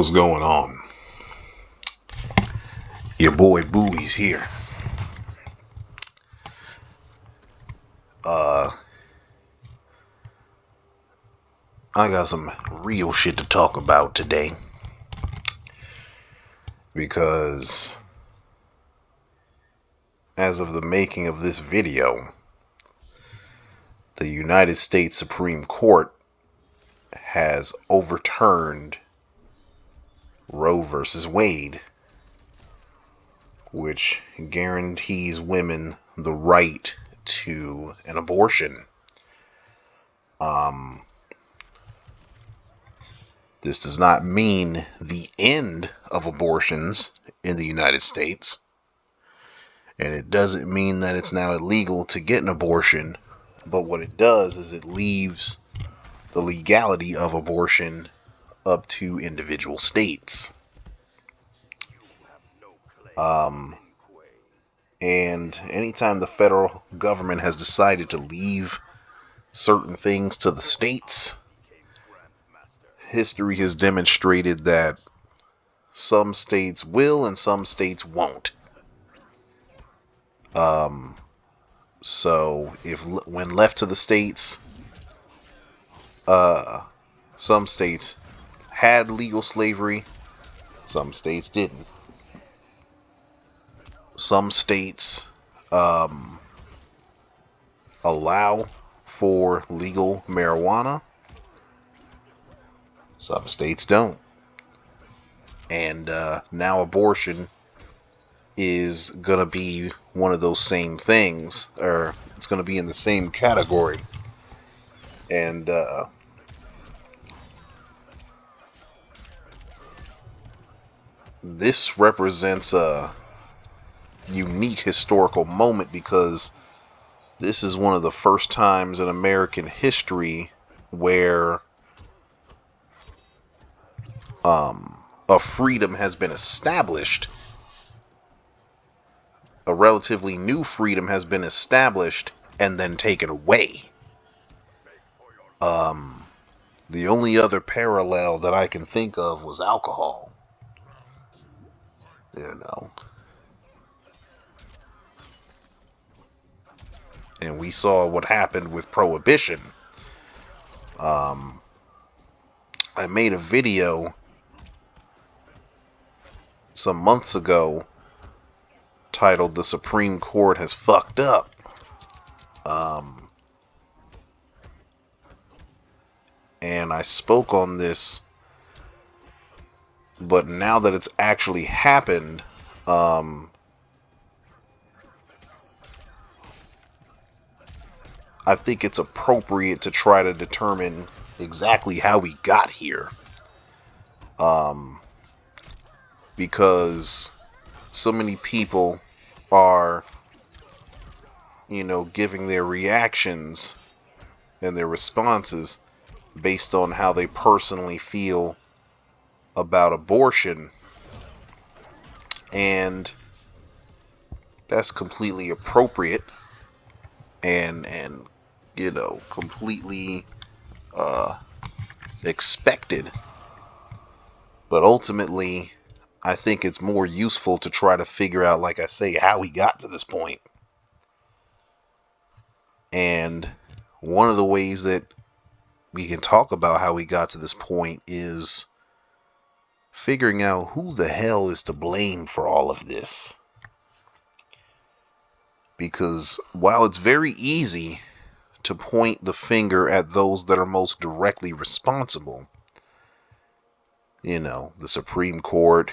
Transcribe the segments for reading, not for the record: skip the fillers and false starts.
What's going on? Your boy Bowie's here. Uh, I got some real shit to talk about today because as of the making of this video, the United States Supreme Court has overturned Roe versus Wade, which guarantees women the right to an abortion. This does not mean the end of abortions in the United States, and it doesn't mean that it's now illegal to get an abortion, but what it does is it leaves the legality of abortion up to individual states. And anytime the federal government has decided to leave certain things to the states, history has demonstrated that some states will and some states won't. So when left to the states, some states had legal slavery, some states didn't. Some states allow for legal marijuana, some states don't. And now abortion is going to be one of those same things, or it's going to be in the same category. And this represents a unique historical moment because this is one of the first times in American history where a freedom has been established. A relatively new freedom has been established and then taken away. The only other parallel that I can think of was alcohol. You know. And we saw what happened with prohibition. I made a video some months ago titled "The Supreme Court Has Fucked Up." And I spoke on this, but now that it's actually happened, I think it's appropriate to try to determine exactly how we got here. Because so many people are, giving their reactions and their responses based on how they personally feel about abortion. And that's completely appropriate and completely expected. But ultimately, I think it's more useful to try to figure out, like I say, how we got to this point. And one of the ways that we can talk about how we got to this point is figuring out who the hell is to blame for all of this. Because while it's very easy to point the finger at those that are most directly responsible, the Supreme Court,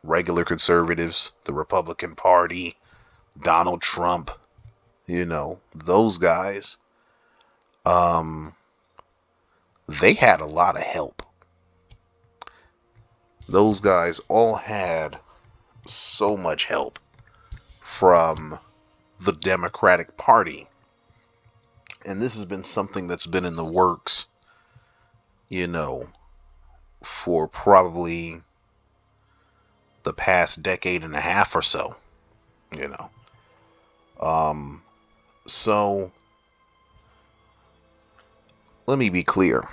regular conservatives, the Republican Party, Donald Trump, those guys, they had a lot of help. Those guys all had so much help from the Democratic Party. And this has been something that's been in the works, for probably the past decade and a half or so, So, let me be clear.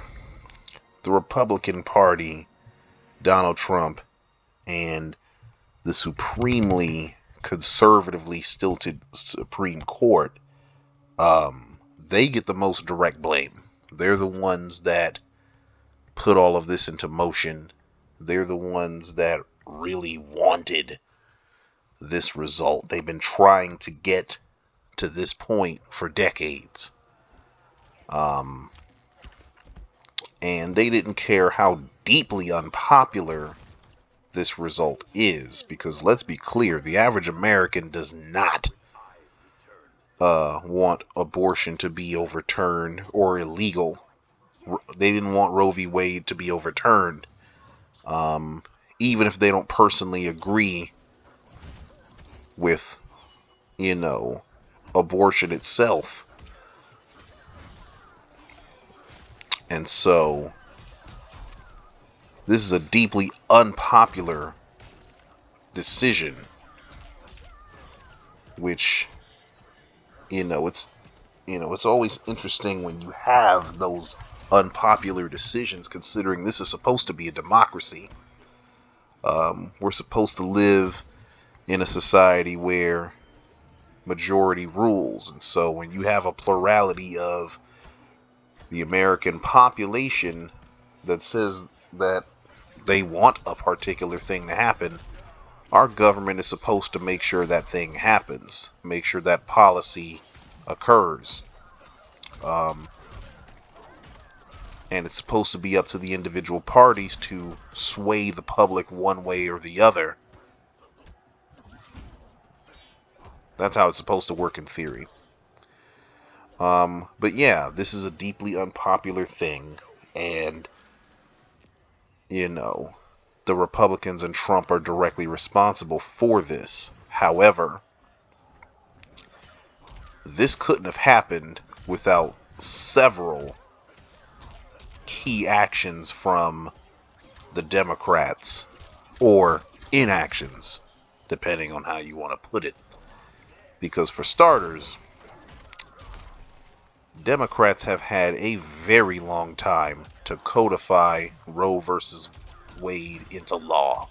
The Republican Party Donald Trump and the supremely conservatively stilted Supreme Court, they get the most direct blame. They're the ones that put all of this into motion. They're the ones that really wanted this result. They've been trying to get to this point for decades. And they didn't care how deeply unpopular this result is, because let's be clear, the average American does not want abortion to be overturned or illegal. They didn't want Roe v. Wade to be overturned, even if they don't personally agree with, abortion itself. And so, this is a deeply unpopular decision, which, it's always interesting when you have those unpopular decisions, considering this is supposed to be a democracy. We're supposed to live in a society where majority rules. And so when you have a plurality of the American population that says that they want a particular thing to happen, our government is supposed to make sure that thing happens, make sure that policy occurs. And it's supposed to be up to the individual parties to sway the public one way or the other. That's how it's supposed to work in theory. But yeah, this is a deeply unpopular thing, and the Republicans and Trump are directly responsible for this. However, this couldn't have happened without several key actions from the Democrats, or inactions, depending on how you want to put it. Because for starters, Democrats have had a very long time to codify Roe versus Wade into law.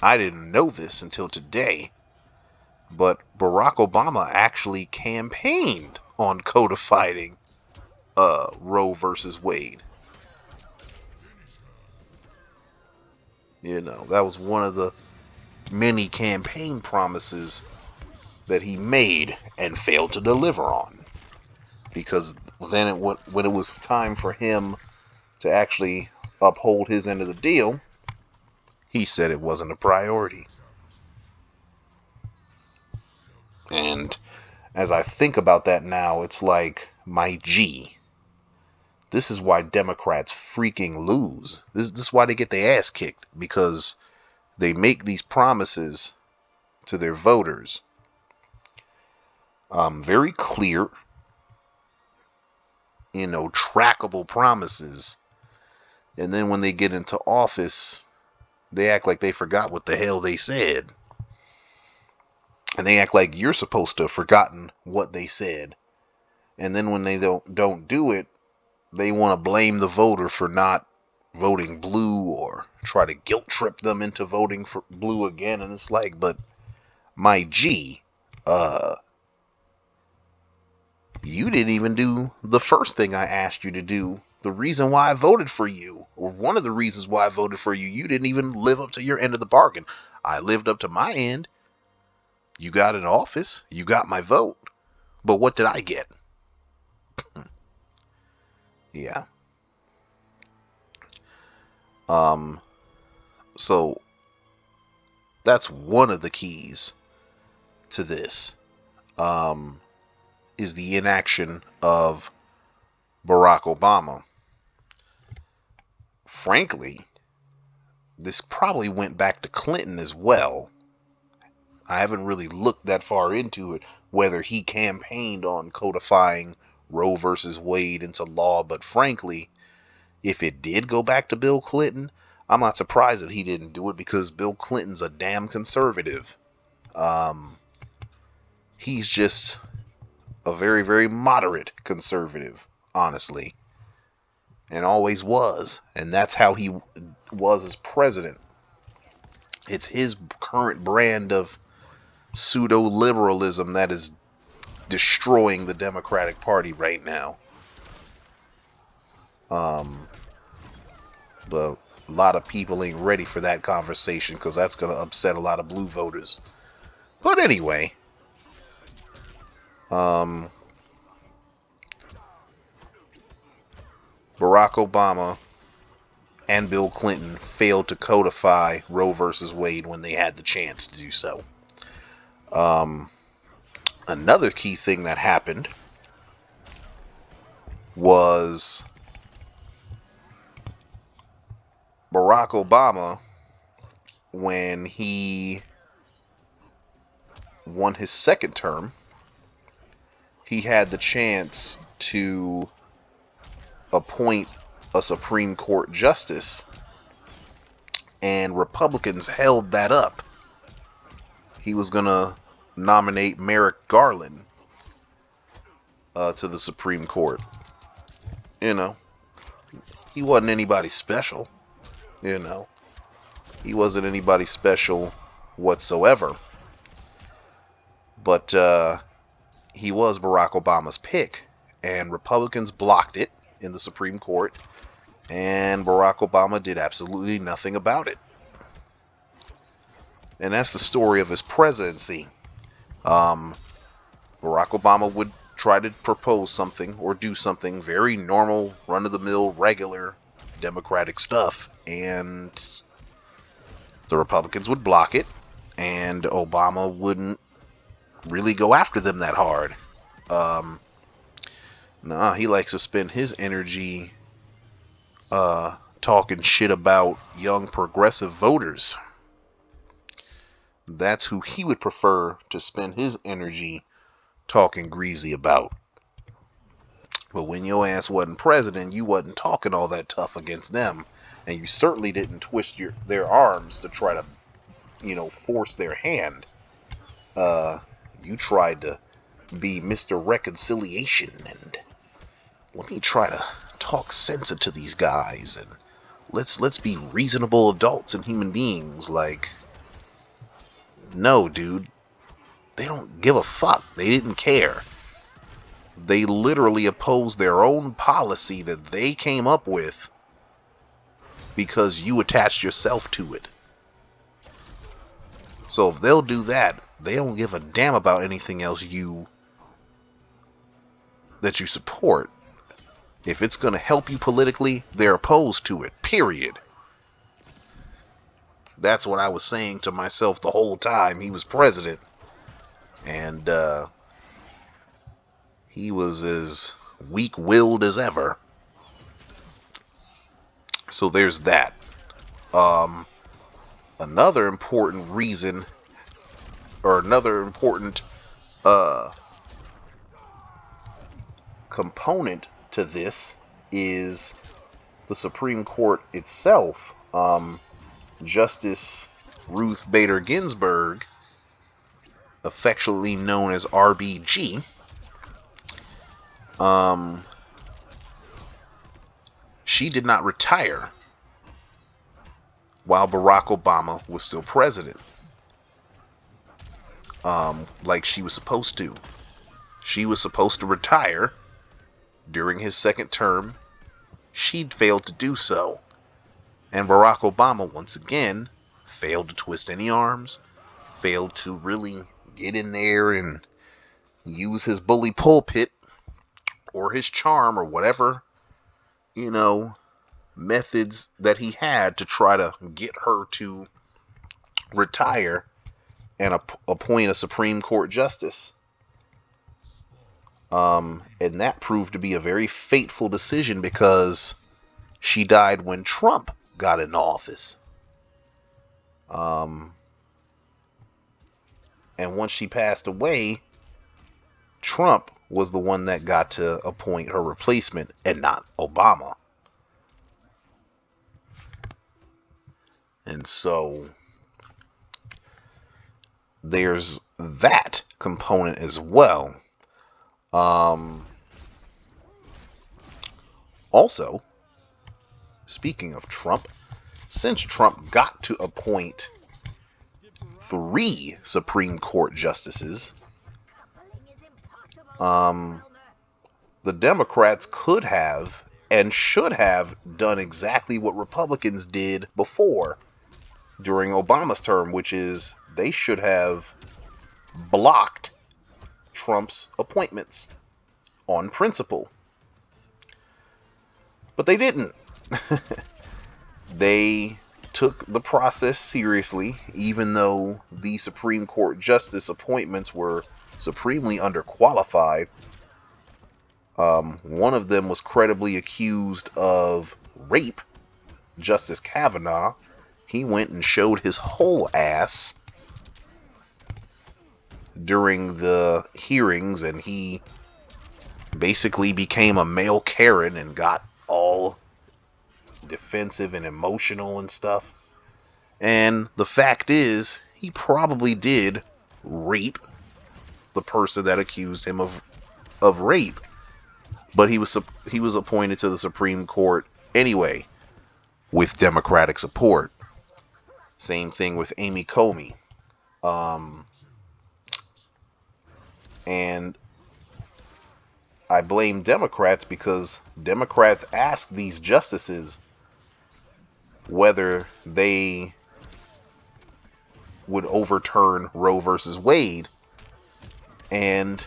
I didn't know this until today, but Barack Obama actually campaigned on codifying Roe versus Wade. That was one of the many campaign promises that he made and failed to deliver on. Because then when it was time for him to actually uphold his end of the deal, he said it wasn't a priority. And as I think about that now, it's like, my G, this is why Democrats freaking lose. This is why they get their ass kicked, because they make these promises to their voters. Very clear, trackable promises. And then when they get into office, they act like they forgot what the hell they said. And they act like you're supposed to have forgotten what they said. And then when they don't do it, they want to blame the voter for not voting blue, or try to guilt trip them into voting for blue again. And it's like, but my G, you didn't even do the first thing I asked you to do. The reason why I voted for you, or one of the reasons why I voted for you, you didn't even live up to your end of the bargain. I lived up to my end. You got in office. You got my vote. But what did I get? Yeah. So that's one of the keys to this, is the inaction of Barack Obama. Frankly, this probably went back to Clinton as well. I haven't really looked that far into it, whether he campaigned on codifying Roe versus Wade into law, but frankly, if it did go back to Bill Clinton, I'm not surprised that he didn't do it, because Bill Clinton's a damn conservative. He's just a very, very moderate conservative, honestly. and always was. And that's how he was as president. It's his current brand of pseudo liberalism that is destroying the Democratic Party right now. But a lot of people ain't ready for that conversation because that's going to upset a lot of blue voters. But anyway, Barack Obama and Bill Clinton failed to codify Roe versus Wade when they had the chance to do so. Another key thing that happened was Barack Obama, when he won his second term, he had the chance to appoint a Supreme Court justice, and Republicans held that up. He was going to nominate Merrick Garland to the Supreme Court. You know, he wasn't anybody special. You know, he wasn't anybody special whatsoever. But he was Barack Obama's pick, and Republicans blocked it in the Supreme Court, and Barack Obama did absolutely nothing about it. And that's the story of his presidency. Barack Obama would try to propose something or do something very normal, run-of-the-mill, regular Democratic stuff, and the Republicans would block it, and Obama wouldn't really go after them that hard. He likes to spend his energy talking shit about young progressive voters. That's who he would prefer to spend his energy talking greasy about. But when your ass wasn't president, you wasn't talking all that tough against them, and you certainly didn't twist their arms to try to, force their hand. You tried to be Mr. Reconciliation, and let me try to talk sense into these guys, and let's be reasonable adults and human beings. Like, no, dude, they don't give a fuck. They didn't care. They literally opposed their own policy that they came up with because you attached yourself to it. So if they'll do that, they don't give a damn about anything else that you support. If it's going to help you politically, they're opposed to it, period. That's what I was saying to myself the whole time he was president. And he was as weak-willed as ever. So there's that. Another important reason, or another important component to this is the Supreme Court itself. Justice Ruth Bader Ginsburg, affectionately known as RBG, she did not retire while Barack Obama was still president, like she was supposed to. She was supposed to retire during his second term. She'd failed to do so. And Barack Obama, once again, failed to twist any arms, failed to really get in there and use his bully pulpit or his charm or whatever, methods that he had to try to get her to retire and appoint a Supreme Court justice. And that proved to be a very fateful decision because she died when Trump got in office. And once she passed away, Trump was the one that got to appoint her replacement and not Obama. And so there's that component as well. Also, speaking of Trump, since Trump got to appoint 3 Supreme Court justices, the Democrats could have and should have done exactly what Republicans did before during Obama's term, which is they should have blocked Trump's appointments on principle. But they didn't. They took the process seriously, even though the Supreme Court justice appointments were supremely underqualified. One of them was credibly accused of rape, Justice Kavanaugh. He went and showed his whole ass during the hearings, and he basically became a male Karen and got all defensive and emotional and stuff. And the fact is, he probably did rape the person that accused him of rape. But he was appointed to the Supreme Court anyway, with Democratic support. Same thing with Amy Coney. And I blame Democrats because Democrats asked these justices whether they would overturn Roe versus Wade, and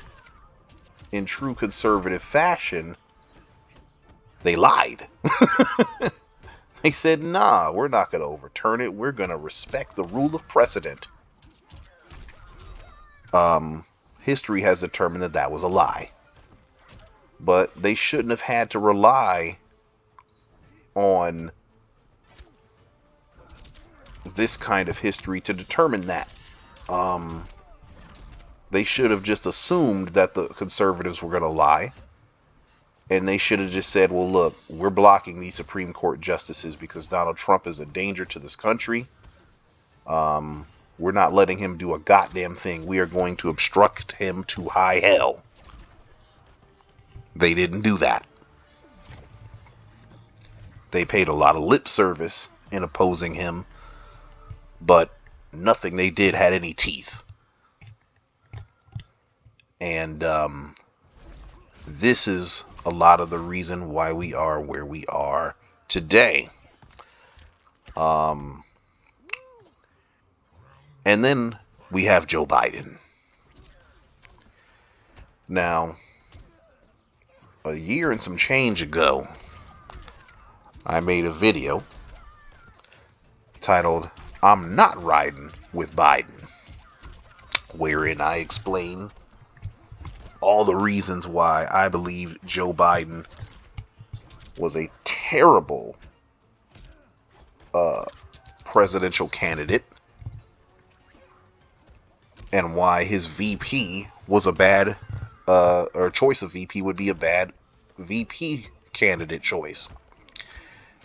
in true conservative fashion, they lied. They said, nah, we're not going to overturn it. We're going to respect the rule of precedent. History has determined that that was a lie. But they shouldn't have had to rely on this kind of history to determine that. They should have just assumed that the conservatives were going to lie. And they should have just said, well, look, we're blocking these Supreme Court justices because Donald Trump is a danger to this country. We're not letting him do a goddamn thing. We are going to obstruct him to high hell. They didn't do that. They paid a lot of lip service in opposing him, but nothing they did had any teeth. And this is a lot of the reason why we are where we are today. And then we have Joe Biden. Now, a year and some change ago, I made a video titled, "I'm Not Riding with Biden," wherein I explain all the reasons why I believe Joe Biden was a terrible presidential candidate, and why his VP was a bad, or choice of VP would be a bad VP candidate choice.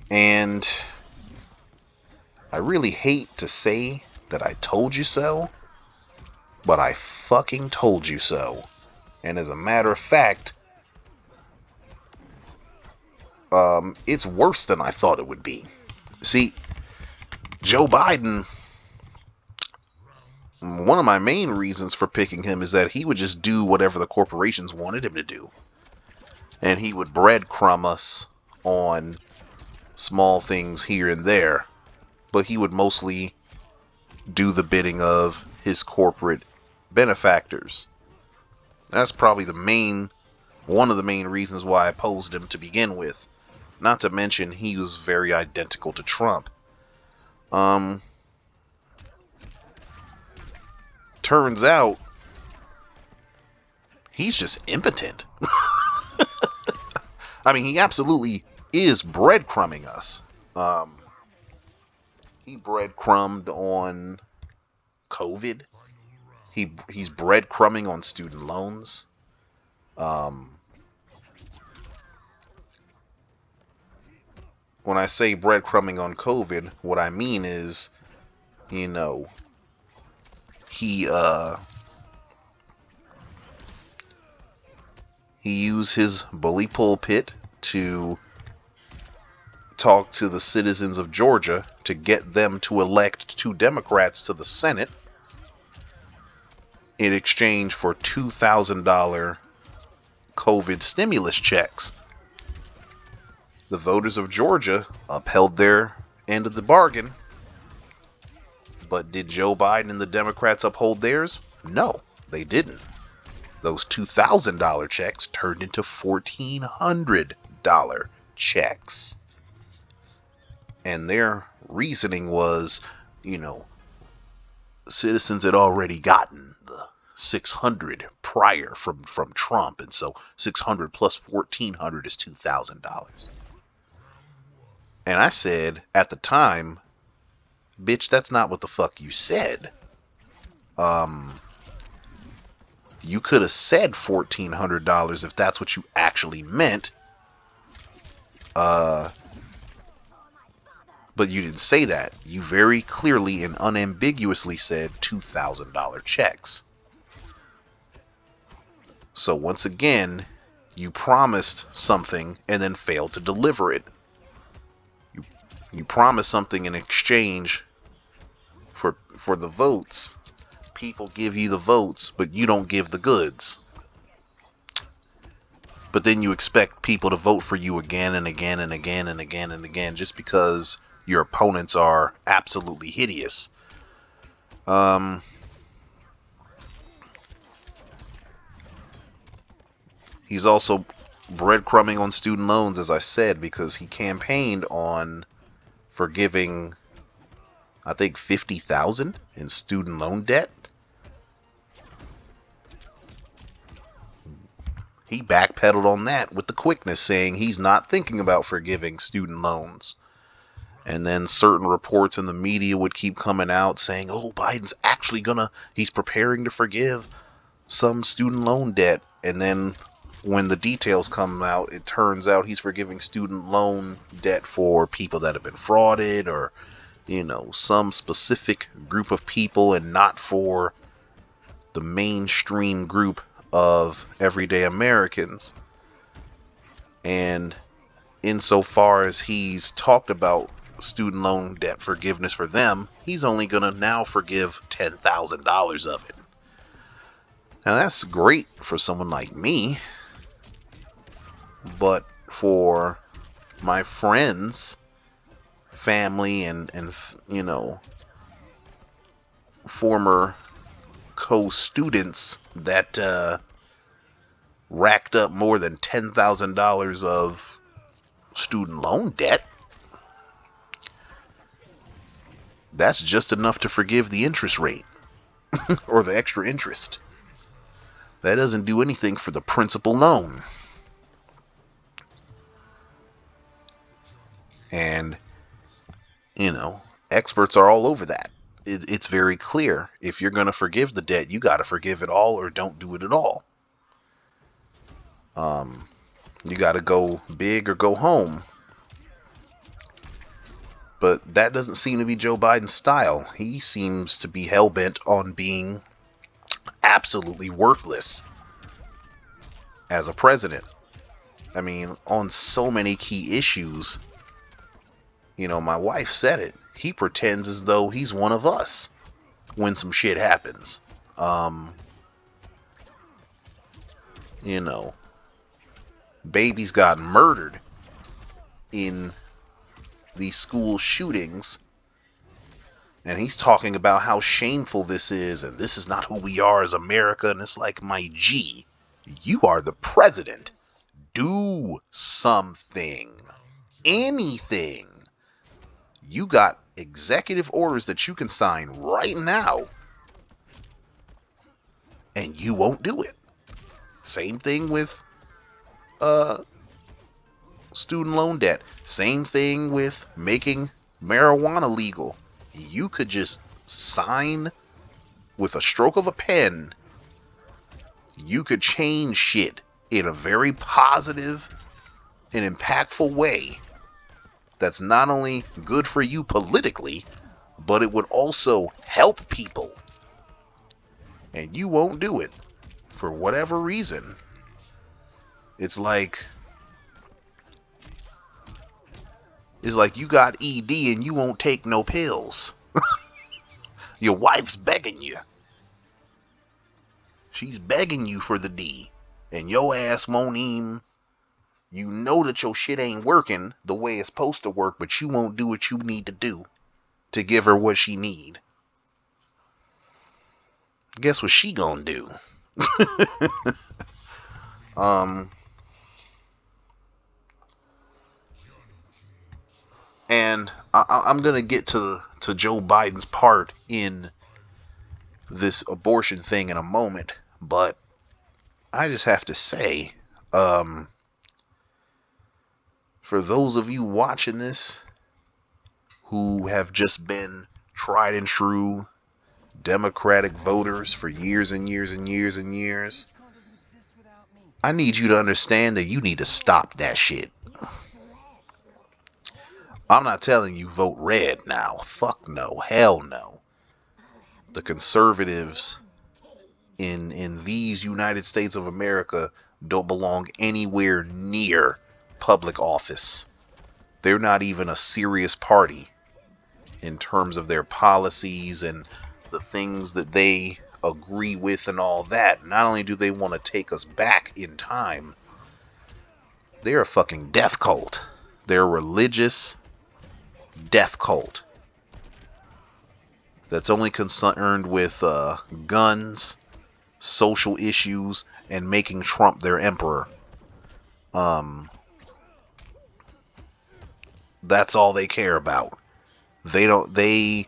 And I really hate to say that I told you so, but I fucking told you so. And as a matter of fact, it's worse than I thought it would be. See, Joe Biden, one of my main reasons for picking him is that he would just do whatever the corporations wanted him to do. And he would breadcrumb us on small things here and there. But he would mostly do the bidding of his corporate benefactors. That's probably one of the main reasons why I opposed him to begin with. Not to mention he was very identical to Trump. Turns out he's just impotent. I mean, he absolutely is breadcrumbing us. He breadcrumbed on COVID. He's breadcrumbing on student loans. When I say breadcrumbing on COVID, what I mean is, he used his bully pulpit to talked to the citizens of Georgia to get them to elect 2 Democrats to the Senate in exchange for $2,000 COVID stimulus checks. The voters of Georgia upheld their end of the bargain. But did Joe Biden and the Democrats uphold theirs? No, they didn't. Those $2,000 checks turned into $1,400 checks. And their reasoning was, citizens had already gotten the 600 prior from Trump, and so 600 plus 1,400 is $2,000. And I said at the time, bitch, that's not what the fuck you said. You could have said $1,400 if that's what you actually meant. But you didn't say that. You very clearly and unambiguously said $2,000 checks. So once again, you promised something and then failed to deliver it. You promise something in exchange for the votes. People give you the votes, but you don't give the goods. But then you expect people to vote for you again and again and again and again and again just because your opponents are absolutely hideous. He's also breadcrumbing on student loans, as I said, because he campaigned on forgiving, I think, $50,000 in student loan debt. He backpedaled on that with the quickness, saying he's not thinking about forgiving student loans. And then certain reports in the media would keep coming out saying, oh, Biden's actually he's preparing to forgive some student loan debt. And then when the details come out, it turns out he's forgiving student loan debt for people that have been frauded or, some specific group of people and not for the mainstream group of everyday Americans. And insofar as he's talked about student loan debt forgiveness for them, he's only going to now forgive $10,000 of it. Now that's great for someone like me, but for my friends, family, and former co-students that racked up more than $10,000 of student loan debt, that's just enough to forgive the interest rate or the extra interest. That doesn't do anything for the principal loan. And, experts are all over that. It's very clear. If you're going to forgive the debt, you got to forgive it all or don't do it at all. You got to go big or go home. But that doesn't seem to be Joe Biden's style. He seems to be hell-bent on being absolutely worthless as a president. I mean, on so many key issues, my wife said it. He pretends as though he's one of us when some shit happens. Babies got murdered in these school shootings, and he's talking about how shameful this is, and this is not who we are as America. And it's like, my G, you are the president. Do something. Anything. You got executive orders that you can sign right now, and you won't do it. Same thing with student loan debt. Same thing with making marijuana legal. You could just sign with a stroke of a pen. You could change shit in a very positive and impactful way that's not only good for you politically, but it would also help people. And you won't do it for whatever reason. It's like It's like you got ED and you won't take no pills. Your wife's begging you. She's begging you for the D. And your ass won't even... You know that your shit ain't working the way it's supposed to work, but you won't do what you need to do to give her what she need. Guess what she gonna do? And I'm gonna get to Joe Biden's part in this abortion thing in a moment, but I just have to say, for those of you watching this who have just been tried and true Democratic voters for years and years and years and years, I need you to understand that you need to stop that shit. I'm not telling you vote red now. Fuck no. Hell no. The conservatives in these United States of America don't belong anywhere near public office. They're not even a serious party in terms of their policies and the things that they agree with and all that. Not only do they want to take us back in time, they're a fucking death cult. They're a religious death cult that's only concerned with guns, social issues, and making Trump their emperor. That's all they care about. They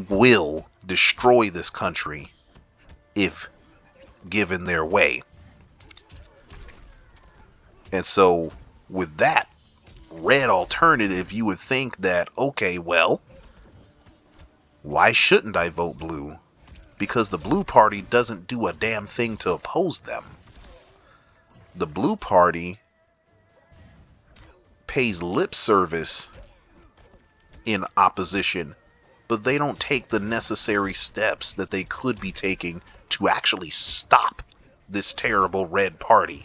will destroy this country if given their way. And so with that red alternative, you would think that, okay, well, why shouldn't I vote blue? Because the blue party doesn't do a damn thing to oppose them. The blue party pays lip service in opposition, but they don't take the necessary steps that they could be taking to actually stop this terrible red party,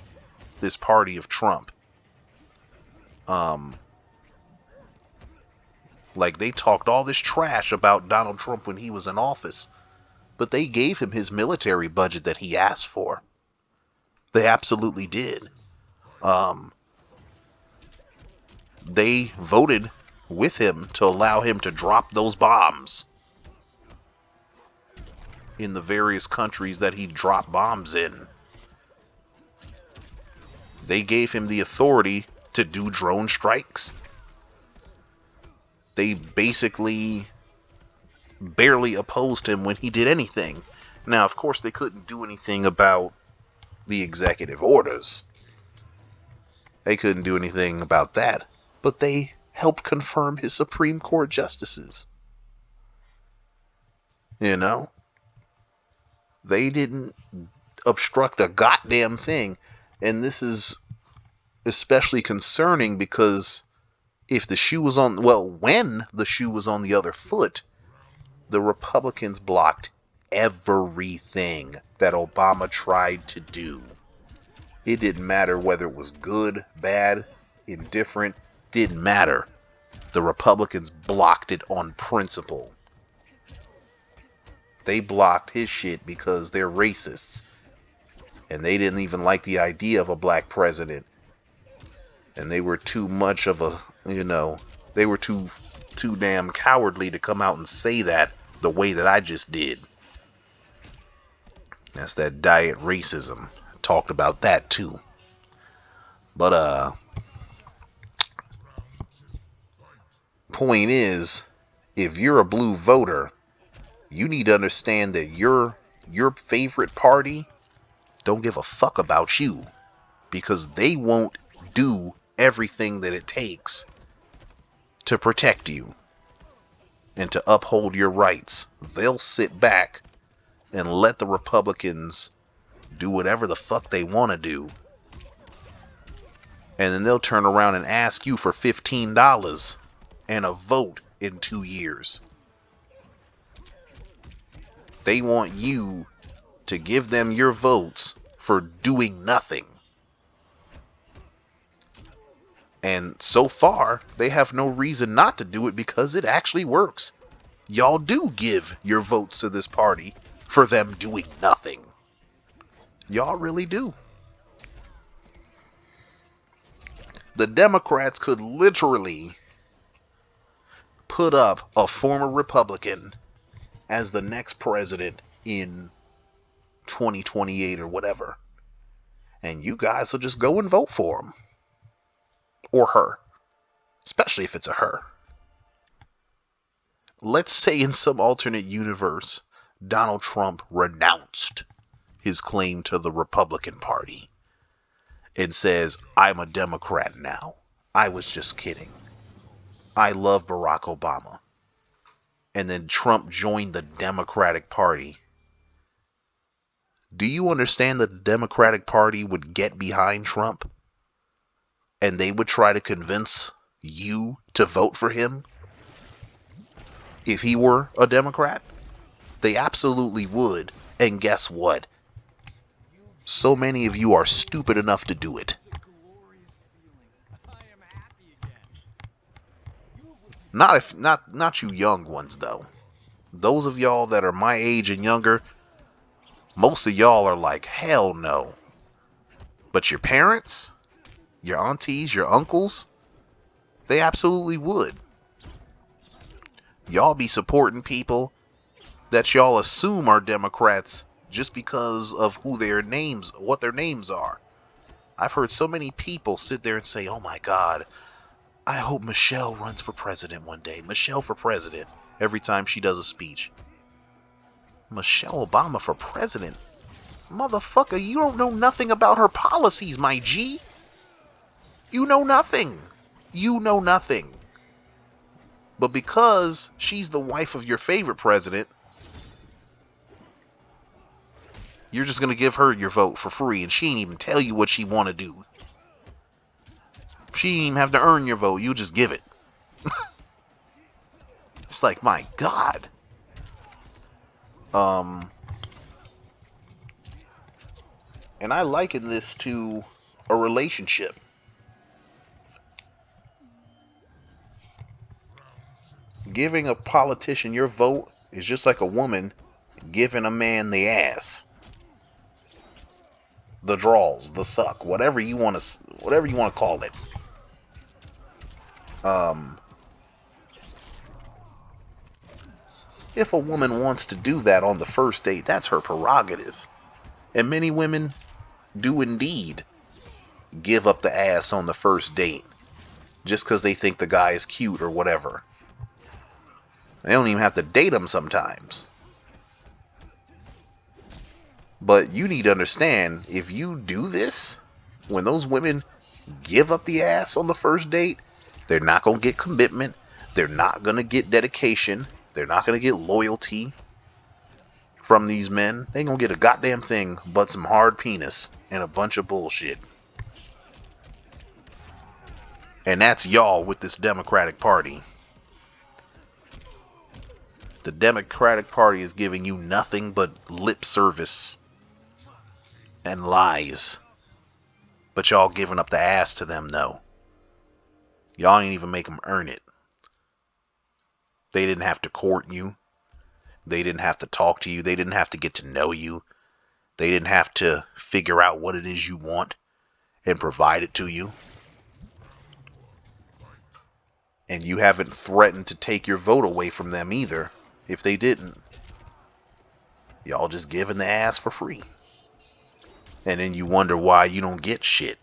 this party of Trump. Like, they talked all this trash about Donald Trump when he was in office, but they gave him his military budget that he asked for. They absolutely did. They voted with him to allow him to drop those bombs in the various countries that he dropped bombs in. They gave him the authority to do drone strikes. They basically barely opposed him when he did anything. Now, of course, they couldn't do anything about the executive orders. They couldn't do anything about that. But they helped confirm his Supreme Court justices. You know? They didn't obstruct a goddamn thing. And this is especially concerning because if the shoe was on, well, when the shoe was on the other foot, the Republicans blocked everything that Obama tried to do. It didn't matter whether it was good, bad, indifferent, didn't matter. The Republicans blocked it on principle. They blocked his shit because they're racists. And they didn't even like the idea of a black president. And they were too much of a, they were too damn cowardly to come out and say that the way that I just did. That's that diet racism. Talked about that too. But point is, if you're a blue voter, you need to understand that your favorite party don't give a fuck about you, because they won't do everything that it takes to protect you and to uphold your rights. They'll sit back and let the Republicans do whatever the fuck they want to do. And then they'll turn around and ask you for $15 and a vote in 2 years. They want you to give them your votes for doing nothing. And so far, they have no reason not to do it because it actually works. Y'all do give your votes to this party for them doing nothing. Y'all really do. The Democrats could literally put up a former Republican as the next president in 2028 or whatever. And you guys will just go and vote for him. Or her. Especially if it's a her. Let's say in some alternate universe, Donald Trump renounced his claim to the Republican Party and says, I'm a Democrat now. I was just kidding. I love Barack Obama. And then Trump joined the Democratic Party. Do you understand that the Democratic Party would get behind Trump? And they would try to convince you to vote for him if he were a Democrat? They absolutely would. And guess what? So many of you are stupid enough to do it. Not you young ones though. Those of y'all that are my age and younger, most of y'all are like, hell no. But your parents, your aunties, your uncles, they absolutely would. Y'all be supporting people that y'all assume are Democrats just because of what their names are. I've heard so many people sit there and say, oh my God, I hope Michelle runs for president one day. Michelle for president. Every time she does a speech. Michelle Obama for president? Motherfucker, you don't know nothing about her policies, my G. You know nothing. You know nothing. But because she's the wife of your favorite president, you're just going to give her your vote for free, and she ain't even tell you what she want to do. She ain't even have to earn your vote. You just give it. It's like, my God. And I liken this to a relationship. Giving a politician your vote is just like a woman giving a man the ass, the draws, the suck, whatever you want to call it. If a woman wants to do that on the first date, that's her prerogative. And many women do indeed give up the ass on the first date just because they think the guy is cute or whatever. They don't even have to date him sometimes. But you need to understand, if you do this, when those women give up the ass on the first date, they're not going to get commitment. They're not going to get dedication. They're not going to get loyalty from these men. They ain't going to get a goddamn thing but some hard penis and a bunch of bullshit. And that's y'all with this Democratic Party. The Democratic Party is giving you nothing but lip service and lies. But y'all giving up the ass to them, though. Y'all ain't even make them earn it. They didn't have to court you. They didn't have to talk to you. They didn't have to get to know you. They didn't have to figure out what it is you want and provide it to you. And you haven't threatened to take your vote away from them either if they didn't. Y'all just giving the ass for free. And then you wonder why you don't get shit.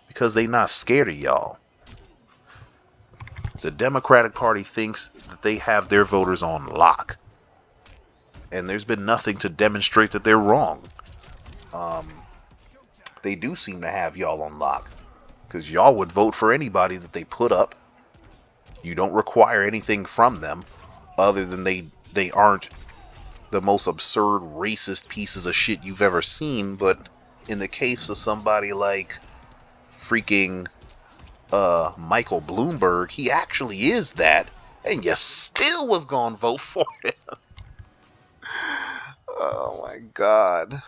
Because they not scared of y'all. The Democratic Party thinks that they have their voters on lock. And there's been nothing to demonstrate that they're wrong. They do seem to have y'all on lock. Because y'all would vote for anybody that they put up. You don't require anything from them. Other than they aren't the most absurd racist pieces of shit you've ever seen. But in the case of somebody like freaking Michael Bloomberg, he actually is that, and you still was gonna vote for him. Oh my God.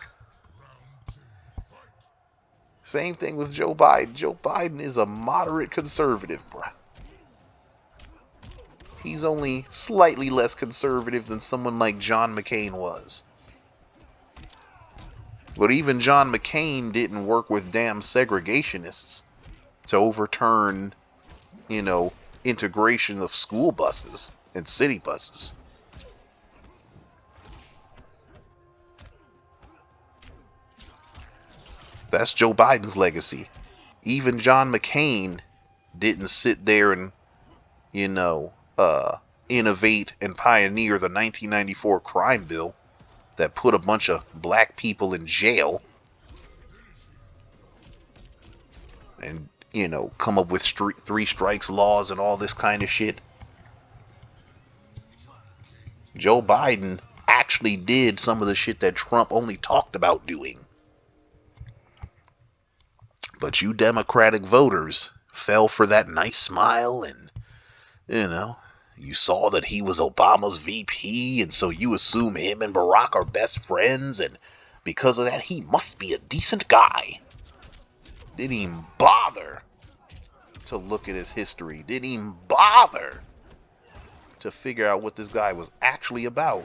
Same thing with Joe Biden. Joe Biden is a moderate conservative, bruh. He's only slightly less conservative than someone like John McCain was. But even John McCain didn't work with damn segregationists to overturn, integration of school buses and city buses. That's Joe Biden's legacy. Even John McCain didn't sit there and, innovate and pioneer the 1994 crime bill that put a bunch of black people in jail and, come up with three strikes laws and all this kind of shit. Joe Biden actually did some of the shit that Trump only talked about doing. But you Democratic voters fell for that nice smile and, you saw that he was Obama's VP, and so you assume him and Barack are best friends, and because of that, he must be a decent guy. Didn't even bother to look at his history. Didn't even bother to figure out what this guy was actually about.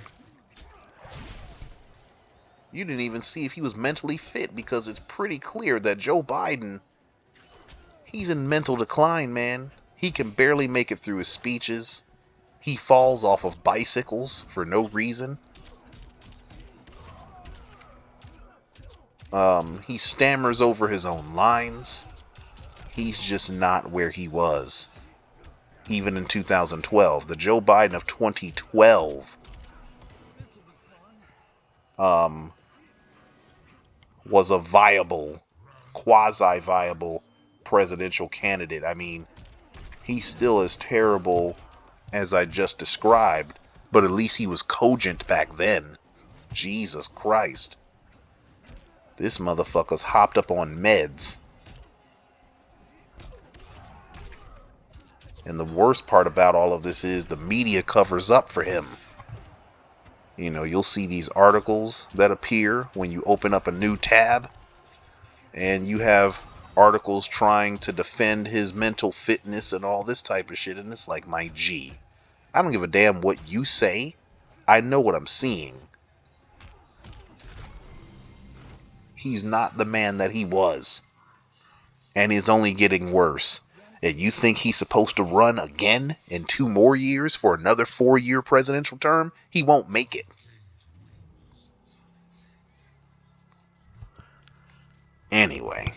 You didn't even see if he was mentally fit, because it's pretty clear that Joe Biden, he's in mental decline, man. He can barely make it through his speeches. He falls off of bicycles for no reason. He stammers over his own lines. He's just not where he was. Even in 2012. The Joe Biden of 2012 was a viable, quasi-viable presidential candidate. I mean, he's still as terrible as I just described, but at least he was cogent back then. Jesus Christ. This motherfucker's hopped up on meds. And the worst part about all of this is the media covers up for him. You'll see these articles that appear when you open up a new tab, and you have articles trying to defend his mental fitness and all this type of shit, and it's like, my G, I don't give a damn what you say. I know what I'm seeing. He's not the man that he was, and is only getting worse. And you think he's supposed to run again in 2 more years for another 4-year presidential term? He won't make it. Anyway,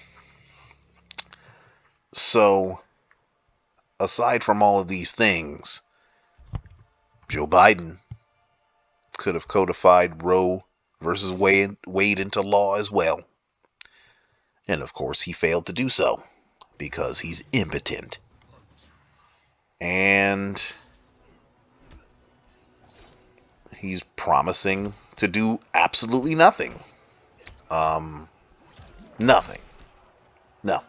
so aside from all of these things, Joe Biden could have codified Roe versus Wade into law as well. And of course, he failed to do so because he's impotent. And he's promising to do absolutely nothing. Nothing. No.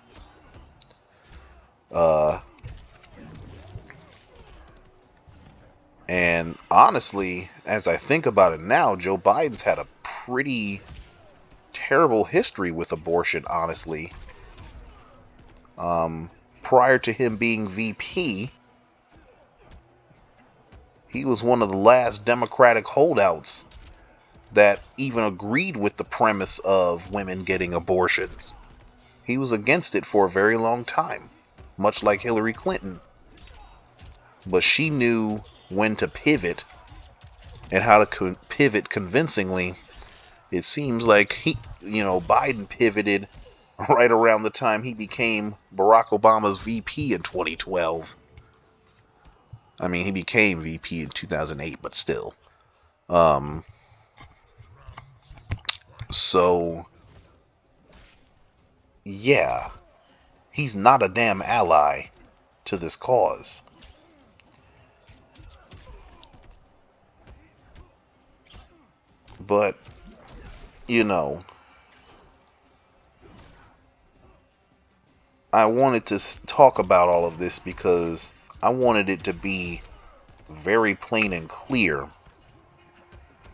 And honestly, as I think about it now, Joe Biden's had a pretty terrible history with abortion, honestly. Prior to him being VP, he was one of the last Democratic holdouts that even agreed with the premise of women getting abortions. He was against it for a very long time, much like Hillary Clinton. But she knew when to pivot and how to pivot convincingly. It seems like Biden pivoted right around the time he became Barack Obama's VP in 2012. I mean, he became VP in 2008, but still. So, yeah, he's not a damn ally to this cause. But, I wanted to talk about all of this because I wanted it to be very plain and clear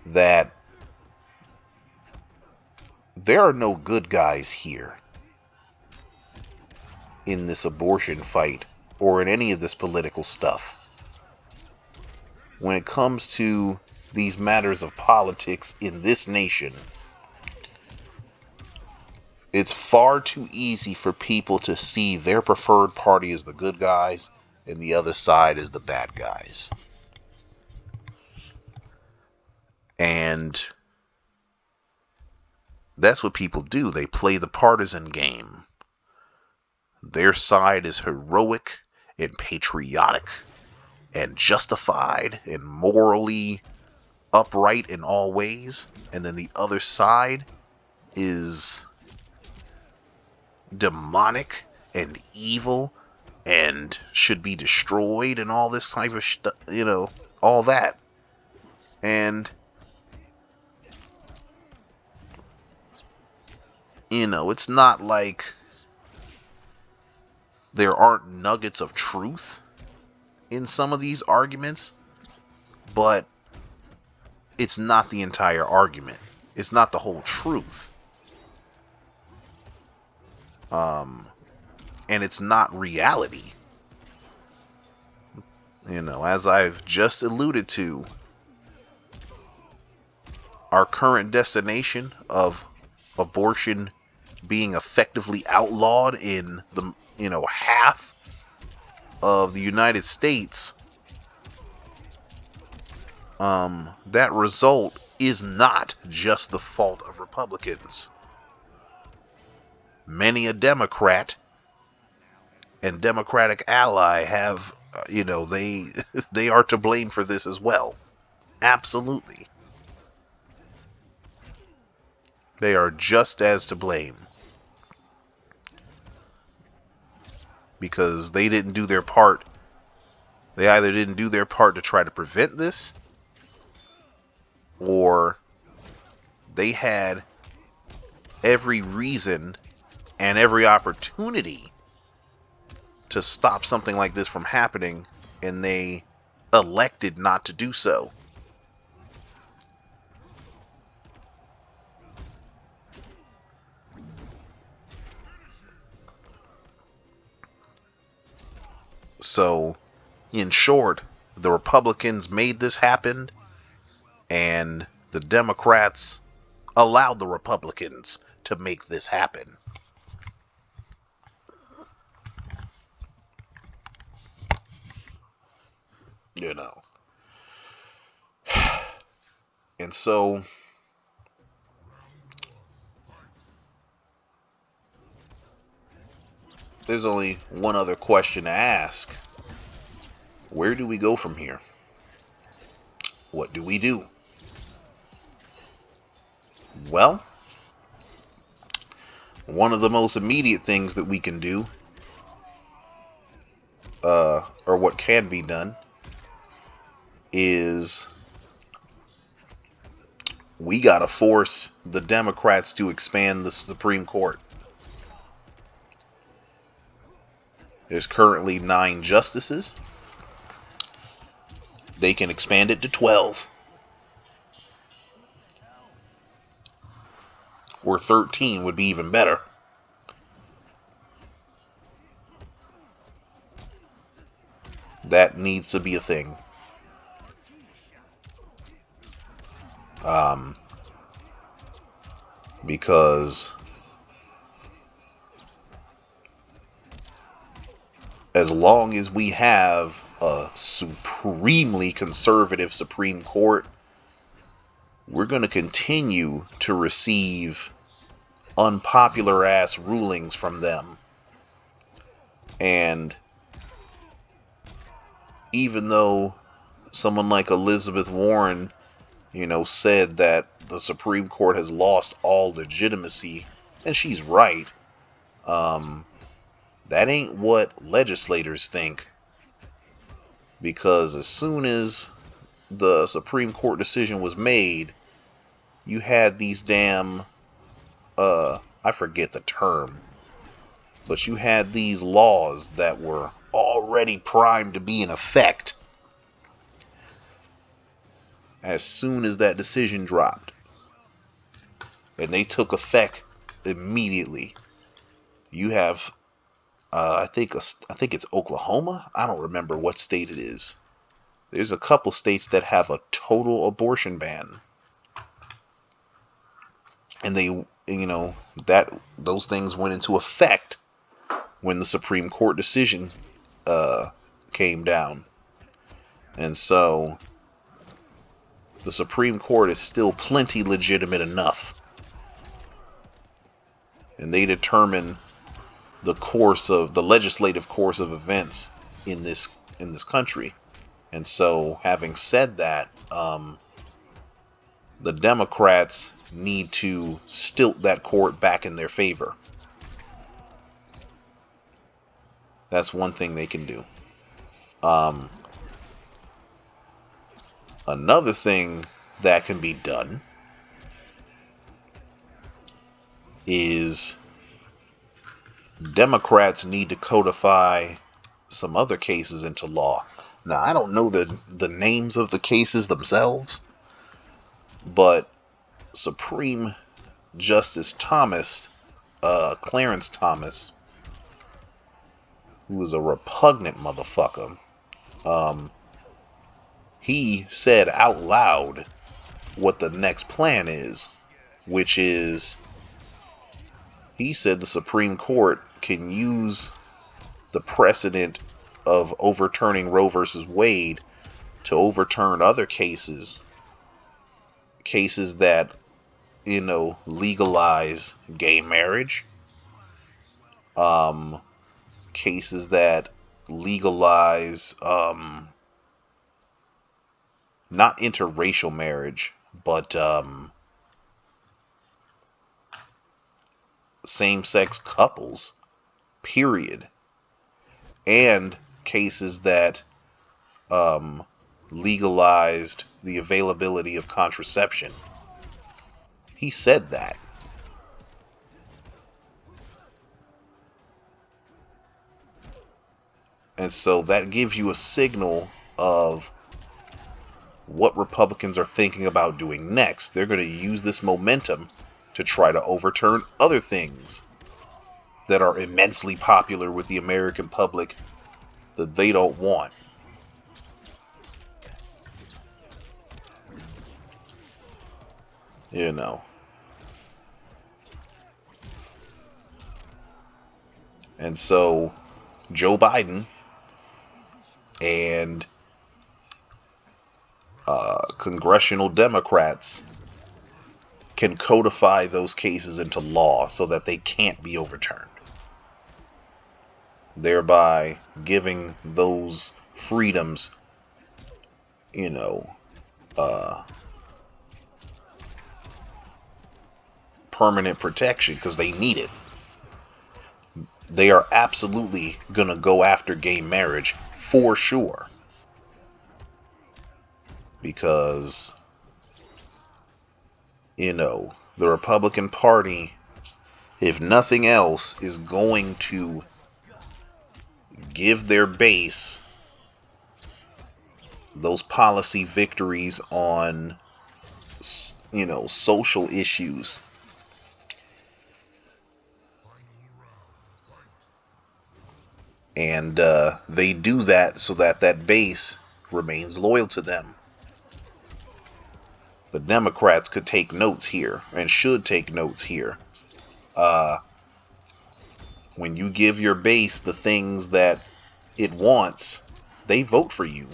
that there are no good guys here. in this abortion fight or in any of this political stuff. When it comes to these matters of politics in this nation, it's far too easy for people to see their preferred party as the good guys and the other side as the bad guys. And that's what people do. They play the partisan game. Their side is heroic and patriotic and justified and morally upright in all ways. And then the other side is demonic and evil and should be destroyed and all this type of stuff, all that. And it's not like there aren't nuggets of truth in some of these arguments, but it's not the entire argument. It's not the whole truth. And it's not reality. As I've just alluded to, our current destination of abortion being effectively outlawed in the, half of the United States, that result is not just the fault of Republicans. Many a Democrat and Democratic ally have, they are to blame for this as well. Absolutely. They are just as to blame. Because they didn't do their part. They either didn't do their part to try to prevent this, or they had every reason and every opportunity to stop something like this from happening, and they elected not to do so. So, in short, the Republicans made this happen, and the Democrats allowed the Republicans to make this happen. And so, there's only one other question to ask. Where do we go from here? What do we do? Well, one of the most immediate things that we can do, or what can be done, is we gotta force the Democrats to expand the Supreme Court. There's currently 9 justices. They can expand it to 12. Or 13 would be even better. That needs to be a thing. Because as long as we have a supremely conservative Supreme Court, we're going to continue to receive unpopular ass rulings from them. And even though someone like Elizabeth Warren, said that the Supreme Court has lost all legitimacy, and she's right, that ain't what legislators think. Because as soon as the Supreme Court decision was made, you had these damn, I forget the term, but you had these laws that were already primed to be in effect as soon as that decision dropped. And they took effect immediately. You have I think it's Oklahoma. I don't remember what state it is. There's a couple states that have a total abortion ban, and that those things went into effect when the Supreme Court decision came down, and so the Supreme Court is still plenty legitimate enough, and they determine the legislative course of events in this country. And so, having said that, the Democrats need to stilt that court back in their favor. That's one thing they can do. Another thing that can be done is Democrats need to codify some other cases into law. Now, I don't know the names of the cases themselves, but Supreme Justice Clarence Thomas, who is a repugnant motherfucker, he said out loud what the next plan is, which is, he said the Supreme Court can use the precedent of overturning Roe versus Wade to overturn other cases that, legalize gay marriage, cases that legalize, not interracial marriage, but, same-sex couples, period, and cases that, legalized the availability of contraception. He said that. And so that gives you a signal of what Republicans are thinking about doing next. They're going to use this momentum to try to overturn other things that are immensely popular with the American public that they don't want. And so Joe Biden and congressional Democrats can codify those cases into law so that they can't be overturned, thereby giving those freedoms, permanent protection, because they need it. They are absolutely gonna go after gay marriage for sure, because the Republican Party, if nothing else, is going to give their base those policy victories on, social issues. And they do that so that that base remains loyal to them. The Democrats could take notes here, and should take notes here. When you give your base the things that it wants, they vote for you.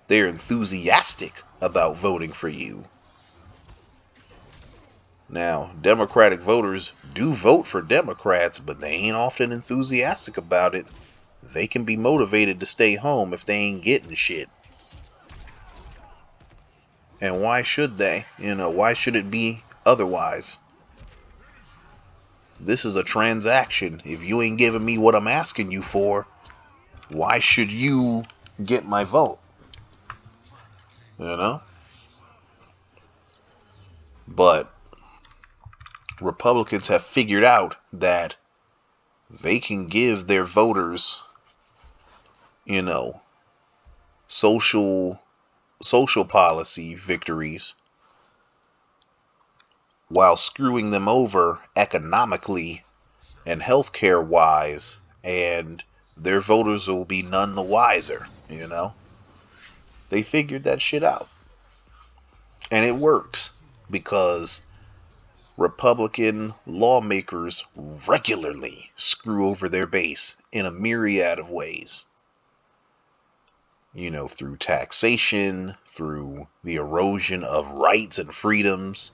They're enthusiastic about voting for you. Now, Democratic voters do vote for Democrats, but they ain't often enthusiastic about it. They can be motivated to stay home if they ain't getting shit. And why should they? Why should it be otherwise? This is a transaction. If you ain't giving me what I'm asking you for, why should you get my vote? But Republicans have figured out that they can give their voters, social policy victories while screwing them over economically and healthcare wise, and their voters will be none the wiser, you know? They figured that shit out. And it works because Republican lawmakers regularly screw over their base in a myriad of ways. You know, through taxation, through the erosion of rights and freedoms,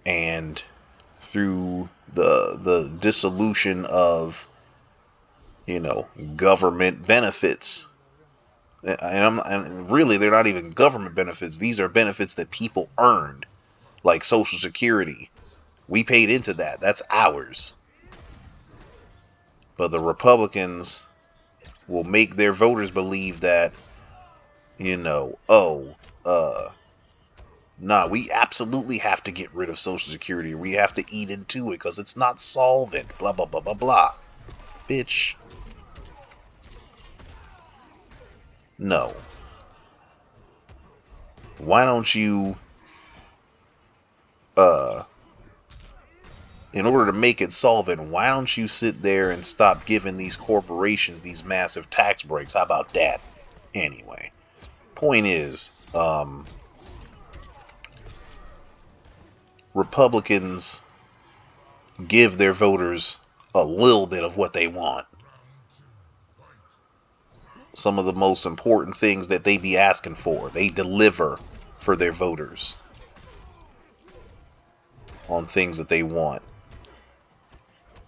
and through the dissolution of, you know, government benefits. And really, they're not even government benefits. These are benefits that people earned, like Social Security. We paid into that. That's ours. But the Republicans will make their voters believe that, you know, nah, we absolutely have to get rid of Social Security. We have to eat into it because it's not solvent. Blah, blah, blah, blah, blah. Bitch. No. Why don't you, in order to make it solvent, why don't you sit there and stop giving these corporations these massive tax breaks? How about that? Anyway, point is, Republicans give their voters a little bit of what they want. Some of the most important things that they be asking for, they deliver for their voters on things that they want.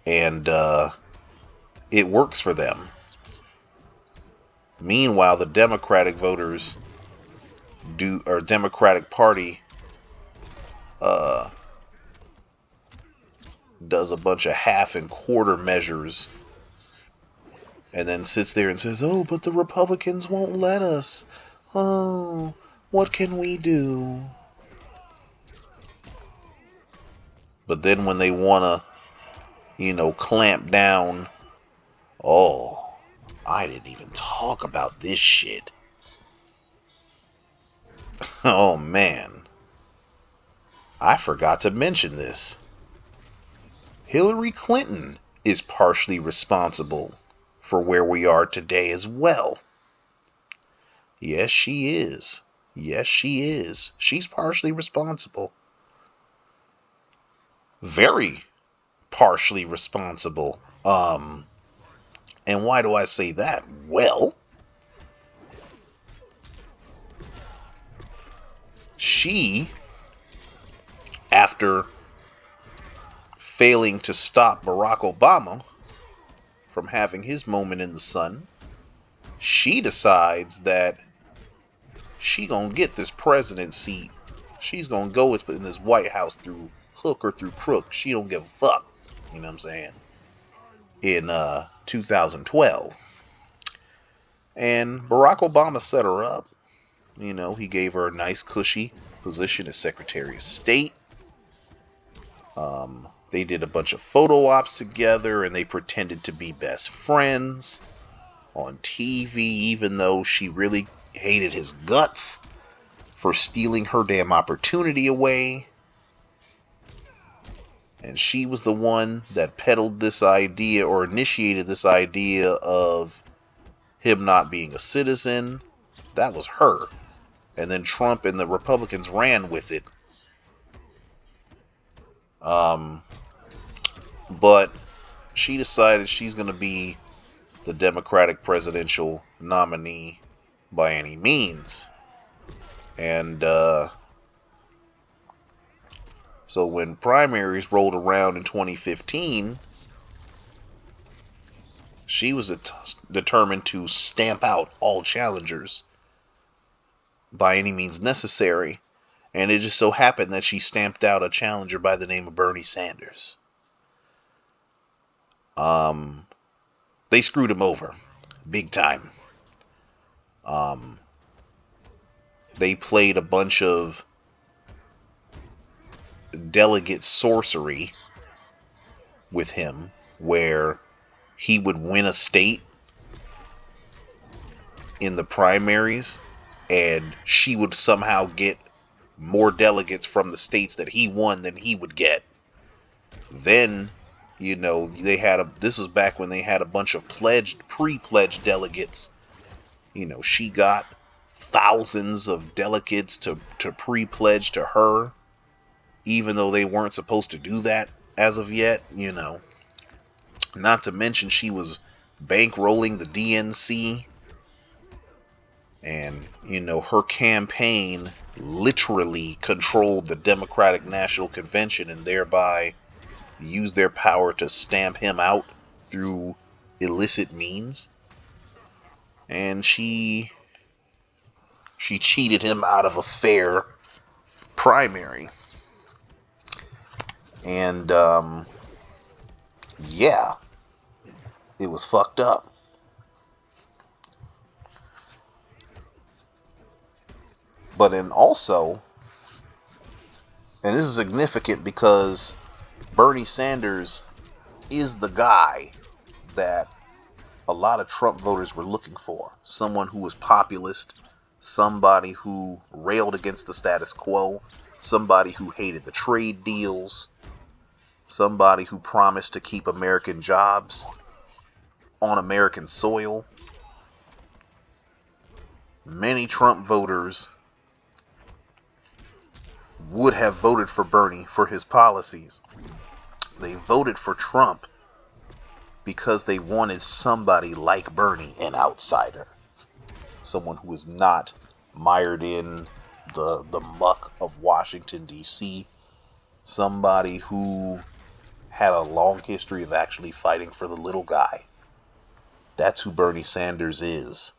And it works for them. Meanwhile, the Democratic voters or Democratic Party does a bunch of half and quarter measures and then sits there and says, oh, but the Republicans won't let us. Oh, what can we do? But then when they want to, you know, clamp down, oh, I didn't even talk about this shit. Oh, man. I forgot to mention this. Hillary Clinton is partially responsible for where we are today as well. Yes, she is. Yes, she is. She's partially responsible. Very partially responsible. And why do I say that? Well, she, after failing to stop Barack Obama from having his moment in the sun, she decides that she gonna get this president seat. She's gonna go in this White House through hook or through crook. She don't give a fuck. You know what I'm saying? In 2012. And Barack Obama set her up. You know, he gave her a nice cushy position as Secretary of State. They did a bunch of photo ops together and they pretended to be best friends on TV, even though she really hated his guts for stealing her damn opportunity away. And she was the one that peddled this idea or initiated this idea of him not being a citizen. That was her. And then Trump and the Republicans ran with it. But she decided she's going to be the Democratic presidential nominee by any means. And so when primaries rolled around in 2015, she was determined to stamp out all challengers by any means necessary. And it just so happened that she stamped out a challenger by the name of Bernie Sanders. They screwed him over big time. They played a bunch of delegate sorcery with him where he would win a state in the primaries and she would somehow get more delegates from the states that he won than he would get. Then, this was back when they had a bunch of pre-pledged delegates. She got thousands of delegates to pre-pledge to her, even though they weren't supposed to do that as of yet. Not to mention she was bankrolling the DNC. And, her campaign literally controlled the Democratic National Convention and thereby used their power to stamp him out through illicit means. And she cheated him out of a fair primary. And, yeah, it was fucked up. But then also, and this is significant because Bernie Sanders is the guy that a lot of Trump voters were looking for. Someone who was populist, somebody who railed against the status quo, somebody who hated the trade deals, somebody who promised to keep American jobs on American soil. Many Trump voters would have voted for Bernie for his policies. They voted for Trump because they wanted somebody like Bernie, an outsider. Someone who is not mired in the muck of Washington, D.C. Somebody who had a long history of actually fighting for the little guy. That's who Bernie Sanders is.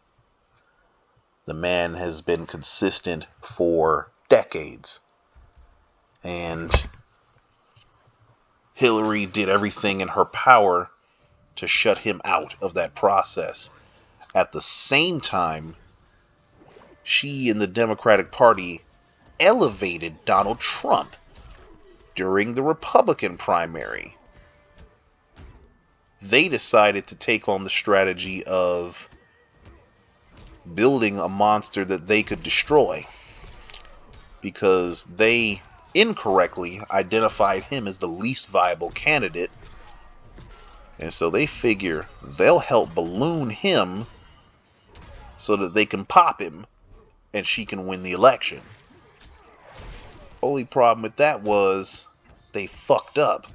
The man has been consistent for decades. And Hillary did everything in her power to shut him out of that process. At the same time, she and the Democratic Party elevated Donald Trump during the Republican primary. They decided to take on the strategy of building a monster that they could destroy, because they incorrectly identified him as the least viable candidate. And so they figure they'll help balloon him so that they can pop him and she can win the election. Only problem with that was they fucked up.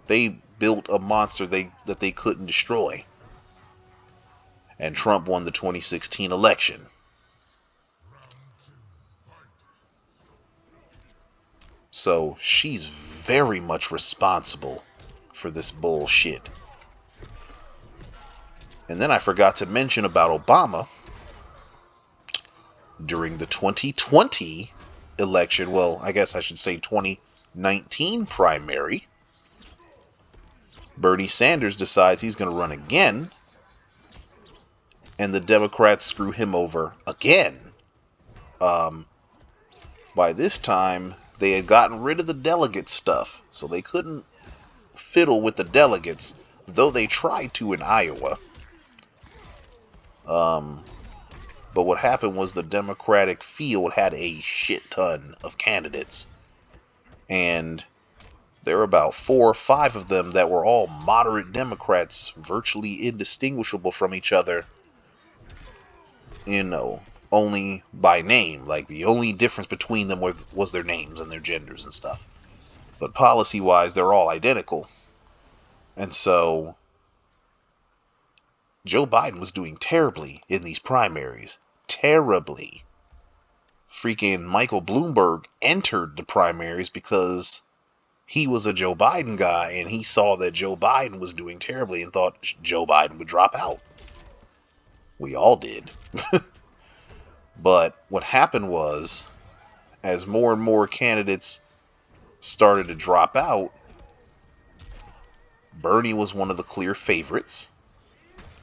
They built a monster that they couldn't destroy. And Trump won the 2016 election. So she's very much responsible for this bullshit. And then I forgot to mention about Obama. During the 2020 election, well, I guess I should say 2019 primary, Bernie Sanders decides he's going to run again, and the Democrats screw him over again. By this time, they had gotten rid of the delegate stuff, so they couldn't fiddle with the delegates, though they tried to in Iowa. But what happened was the Democratic field had a shit ton of candidates. And there were about 4 or 5 of them that were all moderate Democrats, virtually indistinguishable from each other. Only by name. Like, the only difference between them was their names and their genders and stuff. But policy-wise, they're all identical. And so Joe Biden was doing terribly in these primaries. Terribly. Freaking Michael Bloomberg entered the primaries because he was a Joe Biden guy, and he saw that Joe Biden was doing terribly and thought Joe Biden would drop out. We all did. But what happened was, as more and more candidates started to drop out, Bernie was one of the clear favorites,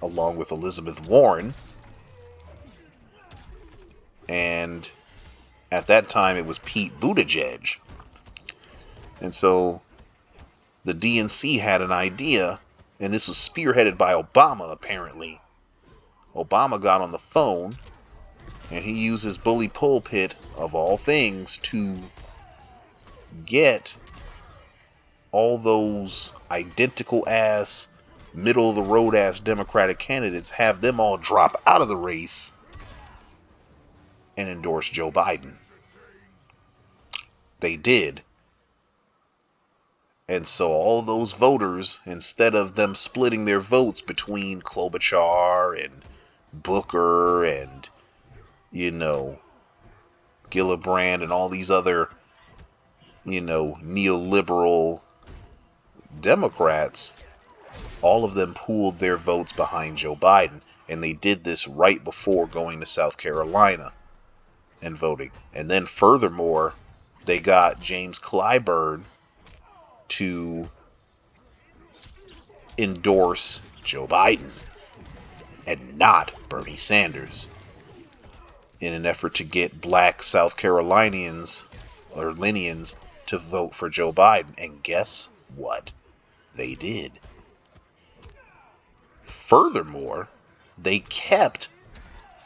along with Elizabeth Warren. And at that time, it was Pete Buttigieg. And so the DNC had an idea, and this was spearheaded by Obama, apparently. Obama got on the phone And he used his bully pulpit, of all things, to get all those identical ass, middle of the road ass Democratic candidates, have them all drop out of the race and endorse Joe Biden. They did. And so all those voters, instead of them splitting their votes between Klobuchar and Booker and, Gillibrand and all these other, neoliberal Democrats, all of them pooled their votes behind Joe Biden. And they did this right before going to South Carolina and voting. And then furthermore, they got James Clyburn to endorse Joe Biden and not Bernie Sanders in an effort to get black South Carolinians or Linians to vote for Joe Biden. And guess what? They did. Furthermore, they kept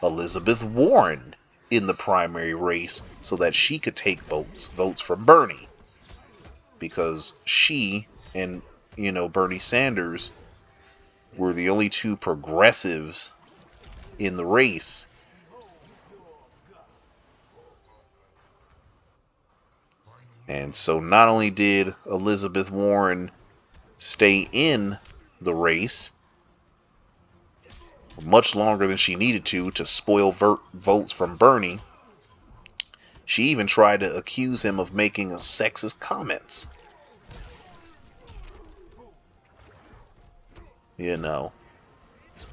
Elizabeth Warren in the primary race so that she could take votes from Bernie. Because she and, Bernie Sanders were the only two progressives in the race. And so not only did Elizabeth Warren stay in the race much longer than she needed to spoil votes from Bernie, she even tried to accuse him of making sexist comments.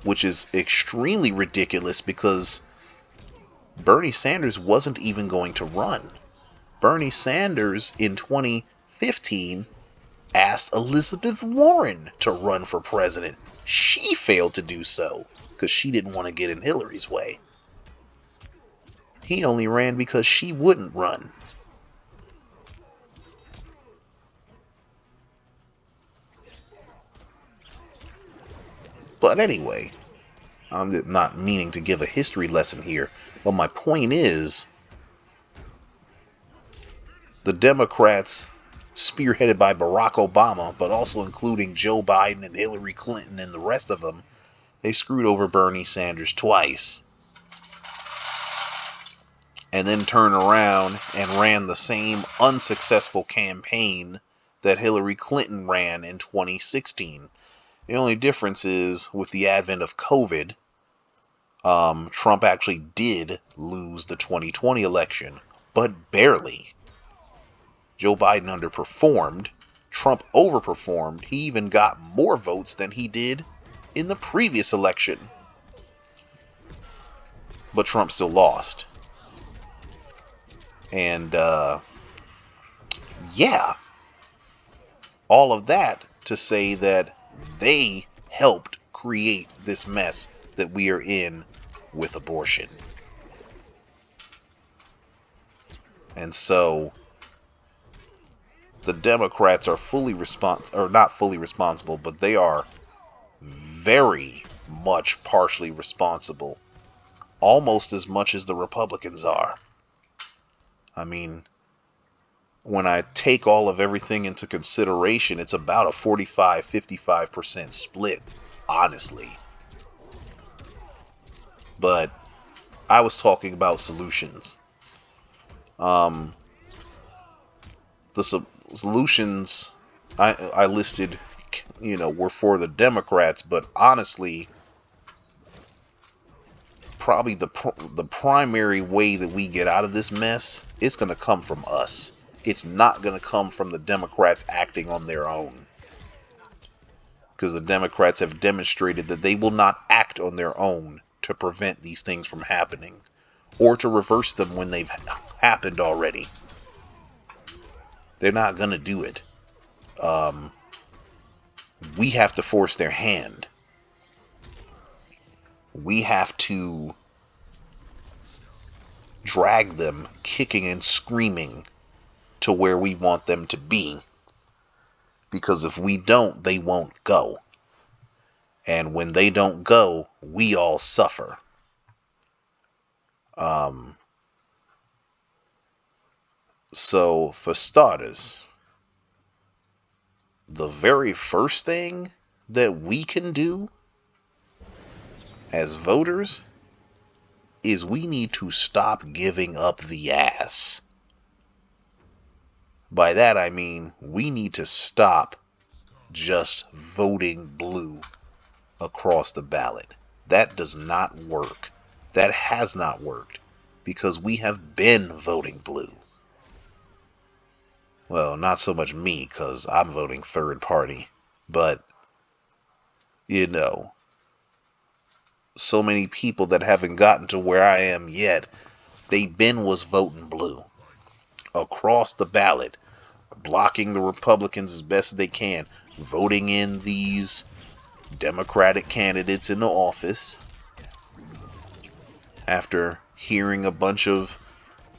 Which is extremely ridiculous because Bernie Sanders wasn't even going to run. Bernie Sanders in 2015 asked Elizabeth Warren to run for president. She failed to do so because she didn't want to get in Hillary's way. He only ran because she wouldn't run. But anyway, I'm not meaning to give a history lesson here, but my point is, the Democrats, spearheaded by Barack Obama, but also including Joe Biden and Hillary Clinton and the rest of them, they screwed over Bernie Sanders twice. And then turned around and ran the same unsuccessful campaign that Hillary Clinton ran in 2016. The only difference is, with the advent of COVID, Trump actually did lose the 2020 election, but barely. Joe Biden underperformed. Trump overperformed. He even got more votes than he did in the previous election. But Trump still lost. And, yeah. All of that to say that they helped create this mess that we are in with abortion. And so the Democrats are not fully responsible, but they are very much partially responsible, almost as much as the Republicans are. I mean, when I take all of everything into consideration, it's about a 45-55% split, honestly. But I was talking about solutions. The solutions I listed, were for the Democrats, but honestly, probably the primary way that we get out of this mess is going to come from us. It's not going to come from the Democrats acting on their own. Because the Democrats have demonstrated that they will not act on their own to prevent these things from happening, or to reverse them when they've happened already. They're not going to do it. We have to force their hand. We have to drag them kicking and screaming to where we want them to be. Because if we don't, they won't go. And when they don't go, we all suffer. Um, so, for starters, the very first thing that we can do as voters is we need to stop giving up the ass. By that I mean we need to stop just voting blue across the ballot. That does not work. That has not worked because we have been voting blue. Well, not so much me because I'm voting third party, but so many people that haven't gotten to where I am yet, they been was voting blue across the ballot, blocking the Republicans as best as they can, voting in these Democratic candidates into office after hearing a bunch of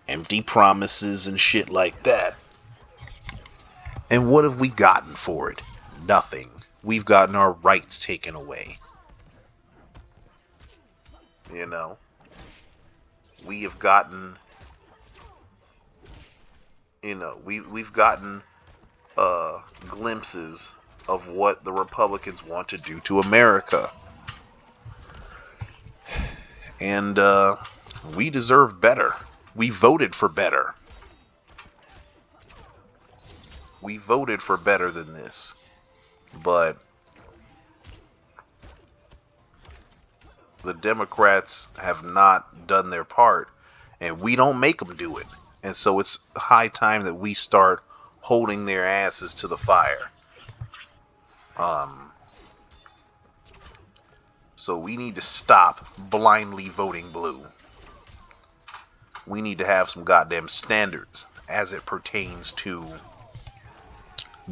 empty promises and shit like that. And what have we gotten for it? Nothing. We've gotten our rights taken away. We have gotten, we've gotten glimpses of what the Republicans want to do to America. And we deserve better. We voted for better. We voted for better than this. But the Democrats have not done their part, and we don't make them do it. And so it's high time that we start holding their asses to the fire. So we need to stop blindly voting blue. We need to have some goddamn standards as it pertains to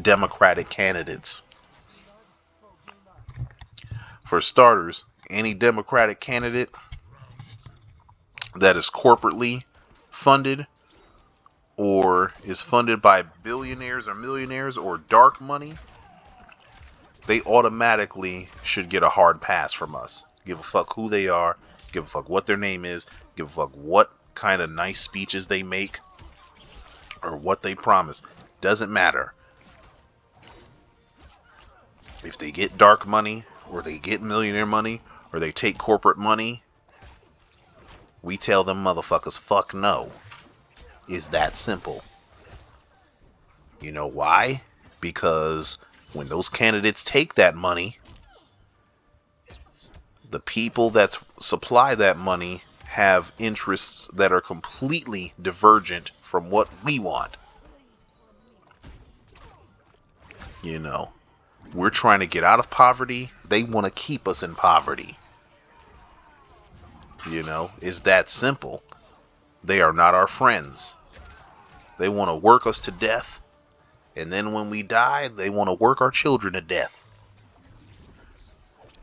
Democratic candidates. For starters, any Democratic candidate that is corporately funded or is funded by billionaires or millionaires or dark money, they automatically should get a hard pass from us. Give a fuck who they are, give a fuck what their name is, give a fuck what kind of nice speeches they make or what they promise. Doesn't matter. If they get dark money or they get millionaire money or they take corporate money, we tell them motherfuckers fuck no. It's that simple. You know why? Because when those candidates take that money, the people that supply that money have interests that are completely divergent from what we want. We're trying to get out of poverty. They want to keep us in poverty. It's that simple. They are not our friends. They want to work us to death. And then when we die, they want to work our children to death.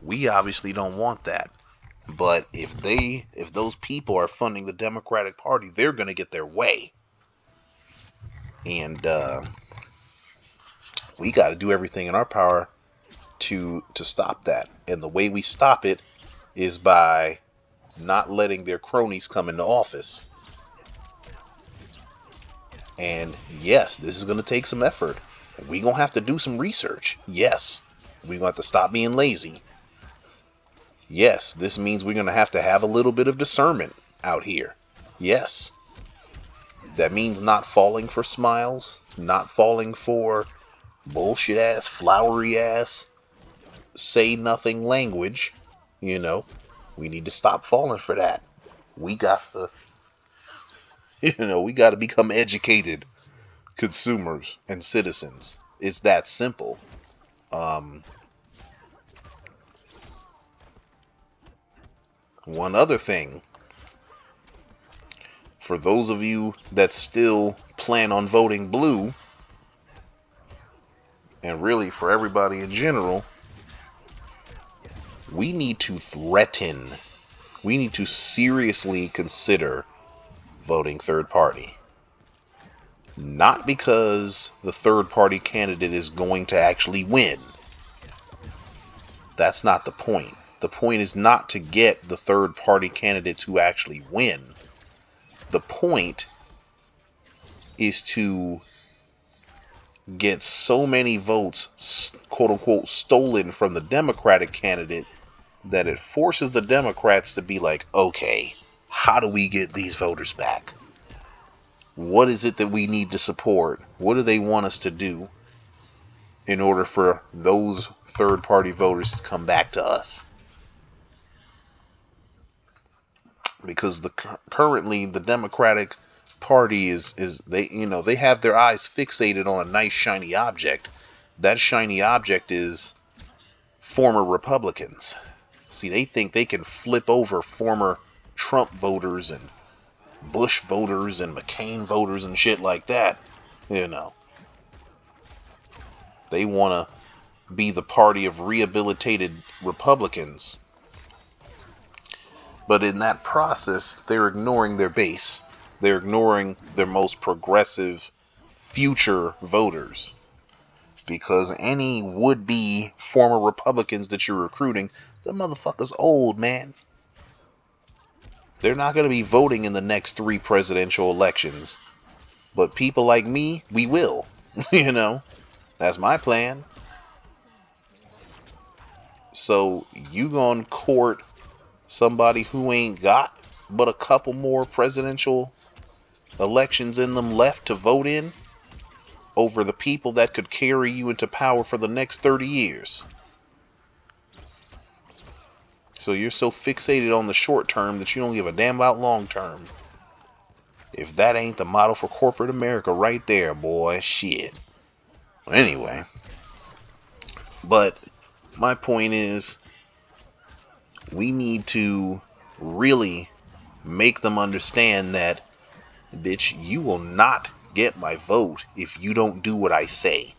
We obviously don't want that. But if those people are funding the Democratic Party, they're going to get their way. And we got to do everything in our power to stop that. And the way we stop it is by not letting their cronies come into office. And yes, this is going to take some effort. We're going to have to do some research. Yes, we're going to have to stop being lazy. Yes, this means we're going to have a little bit of discernment out here. Yes. That means not falling for smiles, not falling for bullshit ass, flowery ass, say nothing language. We need to stop falling for that. We got to, we got to become educated consumers and citizens. It's that simple. One other thing, for those of you that still plan on voting blue, and really for everybody in general, we need to seriously consider voting third party. Not because the third party candidate is going to actually win. That's not the point. The point is not to get the third party candidate to actually win. The point is to get so many votes, quote unquote, stolen from the Democratic candidate that it forces the Democrats to be like, okay, how do we get these voters back? What is it that we need to support? What do they want us to do in order for those third-party voters to come back to us? Because currently the Democratic Party is they have their eyes fixated on a nice shiny object. That shiny object is former Republicans. See, they think they can flip over former Trump voters and Bush voters and McCain voters and shit like that. They want to be the party of rehabilitated Republicans. But in that process, they're ignoring their base. They're ignoring their most progressive future voters. Because any would-be former Republicans that you're recruiting, the motherfuckers old, man. They're not going to be voting in the next 3 presidential elections. But people like me, we will. That's my plan. So you gonna court somebody who ain't got but a couple more presidential elections in them left to vote in over the people that could carry you into power for the next 30 years. So you're so fixated on the short term that you don't give a damn about long term. If that ain't the model for corporate America right there, boy, shit. Anyway, but my point is, we need to really make them understand that, bitch, you will not get my vote if you don't do what I say.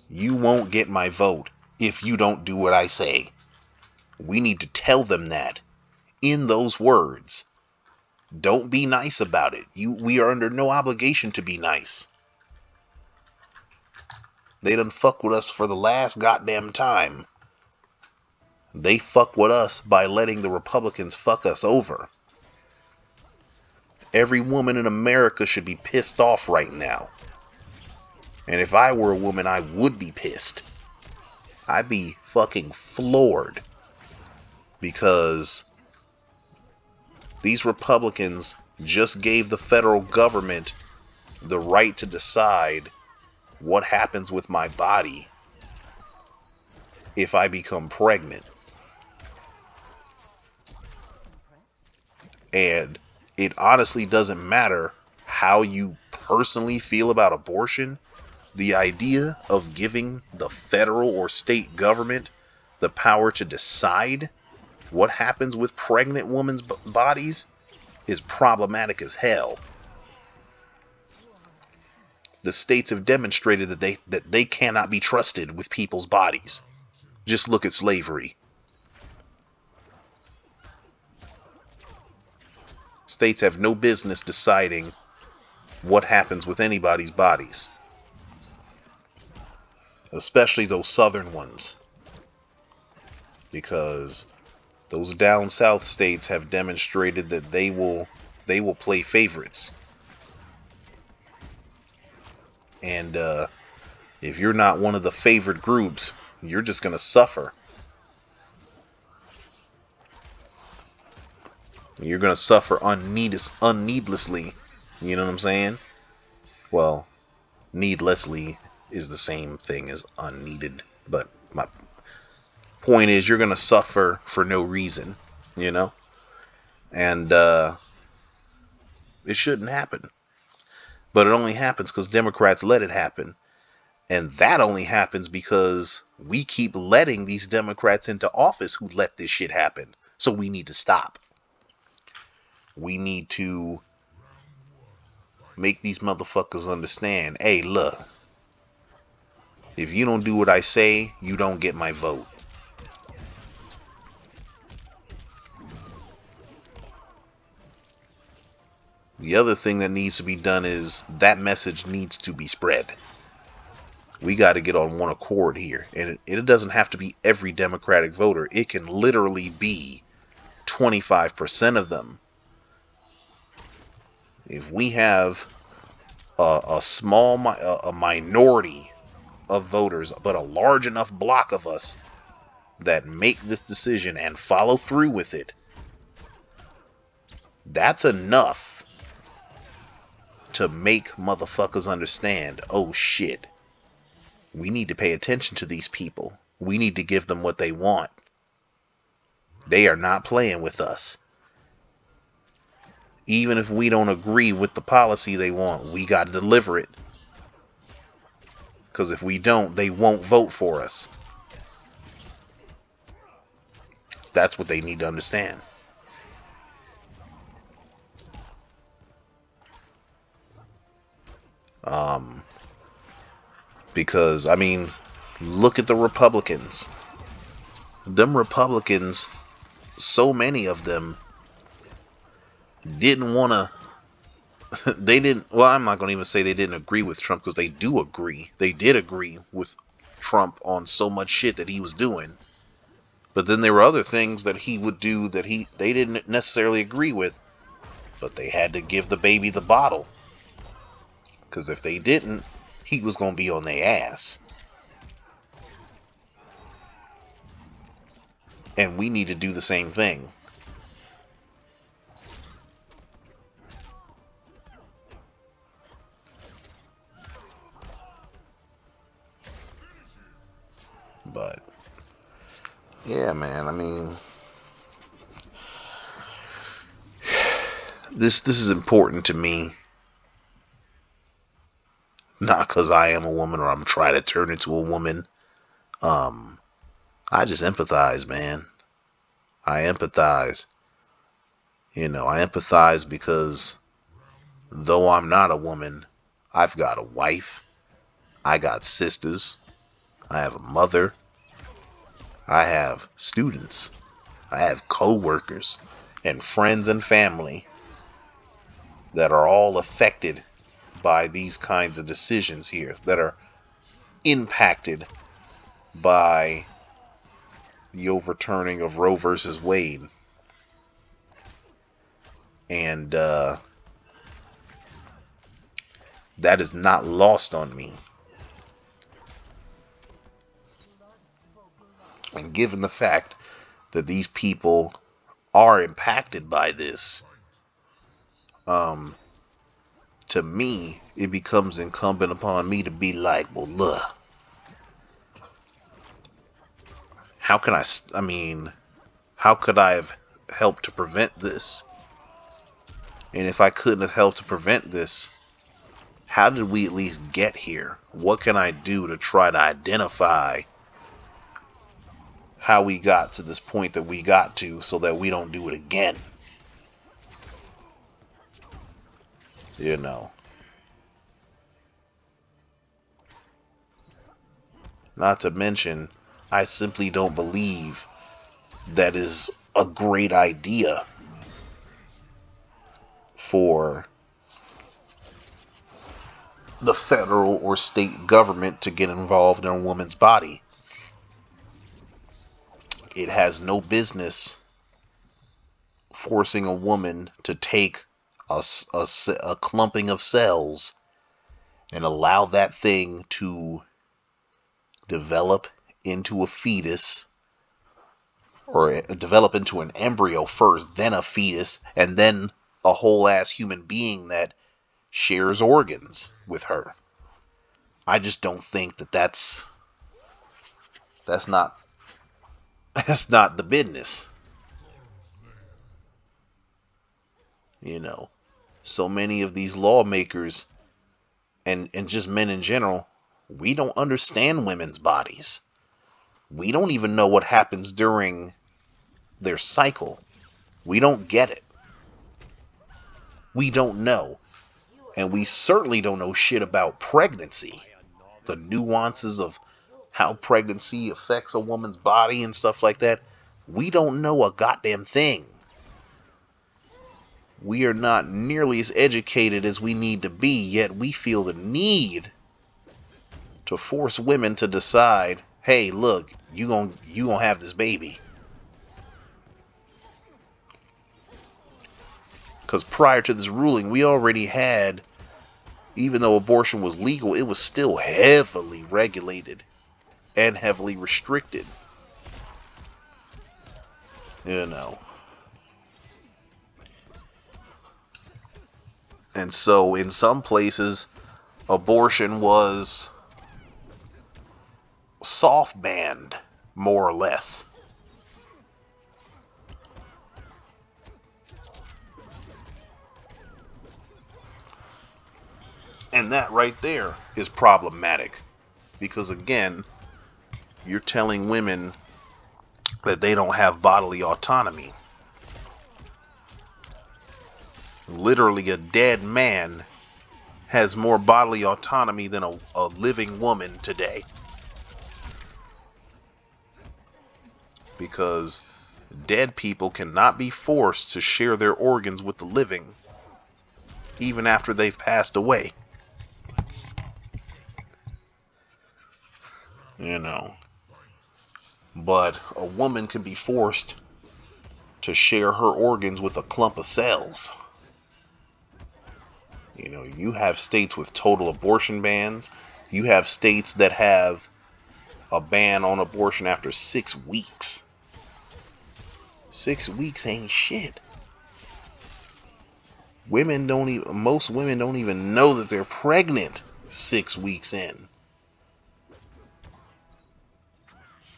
You won't get my vote if you don't do what I say. We need to tell them that in those words. Don't be nice about it. We are under no obligation to be nice. They done fuck with us for the last goddamn time. They fuck with us by letting the Republicans fuck us over. Every woman in America should be pissed off right now. And if I were a woman, I would be pissed. I'd be fucking floored. Because these Republicans just gave the federal government the right to decide what happens with my body if I become pregnant. And it honestly doesn't matter how you personally feel about abortion. The idea of giving the federal or state government the power to decide what happens with pregnant women's bodies is problematic as hell. The states have demonstrated that they cannot be trusted with people's bodies. Just look at slavery. States have no business deciding what happens with anybody's bodies. Especially those southern ones. Because those down south states have demonstrated that they will play favorites. And if you're not one of the favored groups, you're just going to suffer. You're going to suffer unneedlessly. You know what I'm saying? Well, needlessly is the same thing as unneeded. But my point is, you're going to suffer for no reason. And it shouldn't happen. But it only happens because Democrats let it happen. And that only happens because we keep letting these Democrats into office who let this shit happen. So we need to stop. We need to make these motherfuckers understand, hey, look, if you don't do what I say, you don't get my vote. The other thing that needs to be done is that message needs to be spread. We got to get on one accord here. And it doesn't have to be every Democratic voter. It can literally be 25% of them If we have a minority of voters, but a large enough block of us that make this decision and follow through with it, that's enough to make motherfuckers understand, oh shit, we need to pay attention to these people. We need to give them what they want. They are not playing with us. Even if we don't agree with the policy they want, we got to deliver it. Because if we don't, they won't vote for us. That's what they need to understand. Because, I mean, look at the Republicans. Them Republicans, so many of them didn't want to, they didn't, well, I'm not going to even say they didn't agree with Trump, because they do agree. They did agree with Trump on so much shit that he was doing. But then there were other things that he would do that they didn't necessarily agree with, but they had to give the baby the bottle. Because if they didn't, he was going to be on their ass. And we need to do the same thing. But yeah, man, I mean, this is important to me. Not because I am a woman or I'm trying to turn into a woman. I just empathize, man. I empathize. I empathize because though I'm not a woman, I've got a wife. I got sisters. I have a mother. I have students. I have co-workers and friends and family that are all affected by these kinds of decisions here, that are impacted by the overturning of Roe versus Wade. And that is not lost on me. And given the fact that these people are impacted by this, to me, it becomes incumbent upon me to be like, well, look, how could I have helped to prevent this? And if I couldn't have helped to prevent this, how did we at least get here? What can I do to try to identify how we got to this point that we got to so that we don't do it again? Not to mention, I simply don't believe that is a great idea for the federal or state government to get involved in a woman's body. It has no business forcing a woman to take a clumping of cells and allow that thing to develop into a fetus, or develop into an embryo first, then a fetus, and then a whole ass human being that shares organs with her. I just don't think that's not the business. So many of these lawmakers and just men in general, we don't understand women's bodies. We don't even know what happens during their cycle. We don't get it. We don't know. And we certainly don't know shit about pregnancy. The nuances of how pregnancy affects a woman's body and stuff like that. We don't know a goddamn thing. We are not nearly as educated as we need to be, yet we feel the need to force women to decide, hey, look, you gonna have this baby. Because prior to this ruling, we already had, even though abortion was legal, it was still heavily regulated and heavily restricted. You know. And so in some places, abortion was soft banned, more or less. And that right there is problematic. Because again, you're telling women that they don't have bodily autonomy. Literally, a dead man has more bodily autonomy than a living woman today. Because dead people cannot be forced to share their organs with the living, even after they've passed away. You know. But a woman can be forced to share her organs with a clump of cells. You know, you have states with total abortion bans. You have states that have a ban on abortion after 6 weeks. 6 weeks ain't shit. Most women don't even know that they're pregnant 6 weeks in.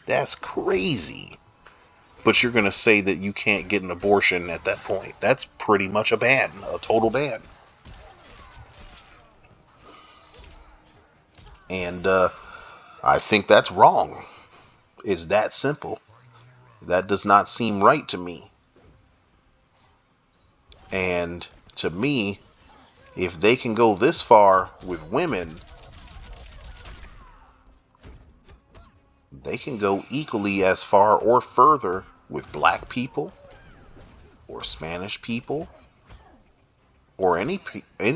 That's crazy. But you're going to say that you can't get an abortion at that point. That's pretty much a ban, a total ban. And I think that's wrong. It's that simple. That does not seem right to me. And to me, if they can go this far with women, they can go equally as far or further with black people or Spanish people or any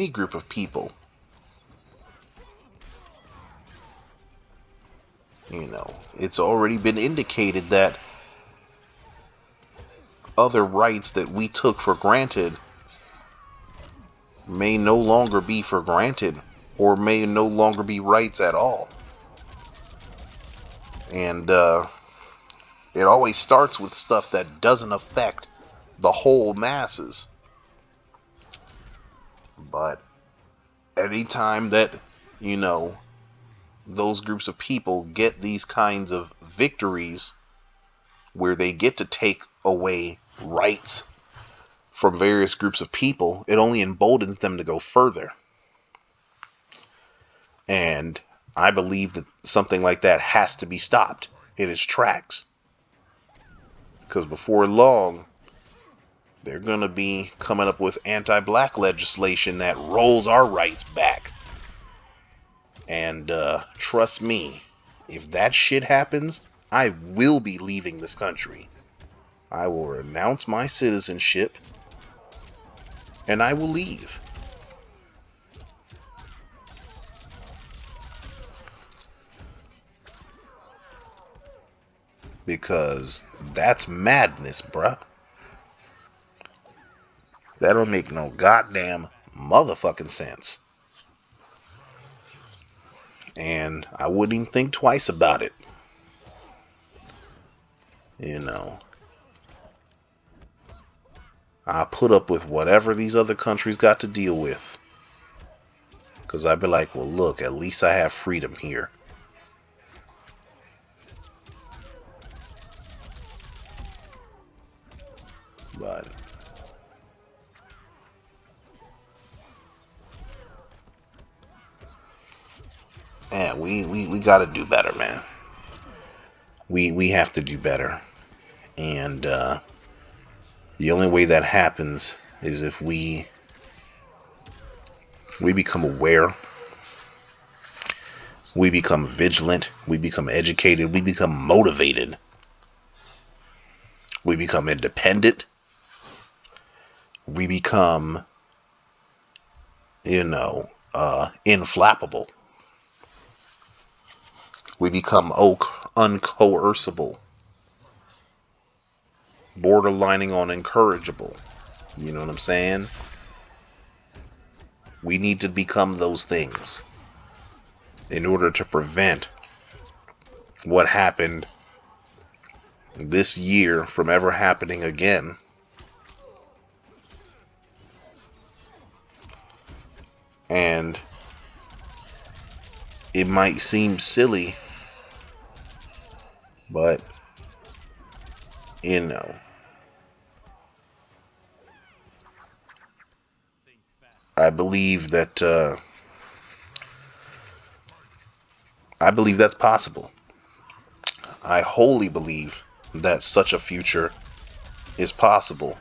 group of people. You know, it's already been indicated that other rights that we took for granted may no longer be for granted or may no longer be rights at all. And it always starts with stuff that doesn't affect the whole masses. But anytime that, you know, those groups of people get these kinds of victories where they get to take away rights from various groups of people, it only emboldens them to go further. And I believe that something like that has to be stopped in its tracks. Because before long, they're going to be coming up with anti-black legislation that rolls our rights back. And trust me, if that shit happens, I will be leaving this country. I will renounce my citizenship and I will leave. Because that's madness, bruh. That don't make no goddamn motherfucking sense. And I wouldn't even think twice about it. You know. I put up with whatever these other countries got to deal with. Because I'd be like, well, look, at least I have freedom here. But yeah, we got to do better, man. We have to do better. And the only way that happens is if we become aware, we become vigilant, we become educated, we become motivated, we become independent, we become, inflappable. We become uncoercible, borderlining on incorrigible. You know what I'm saying? We need to become those things in order to prevent what happened this year from ever happening again. And it might seem silly, but you know, I believe that that's possible. I wholly believe that such a future is possible.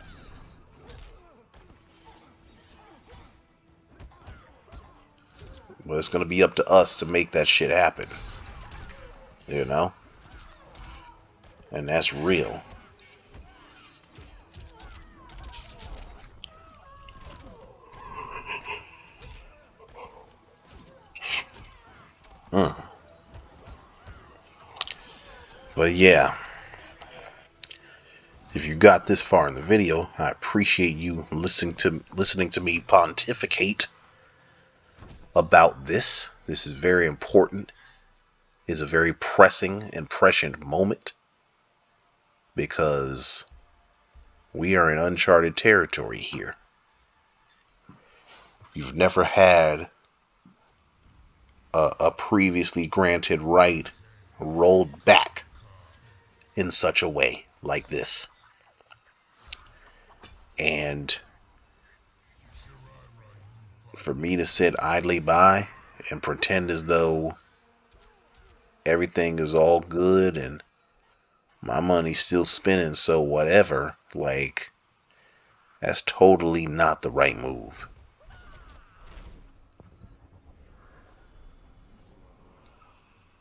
But it's going to be up to us to make that shit happen. You know? And that's real. But yeah, if you got this far in the video, I appreciate you listening to me pontificate about this. This is very important. It's a very pressing and prescient moment because we are in uncharted territory here. You've never had a previously granted right rolled back in such a way like this. And for me to sit idly by and pretend as though everything is all good and my money's still spinning, so whatever, like, that's totally not the right move.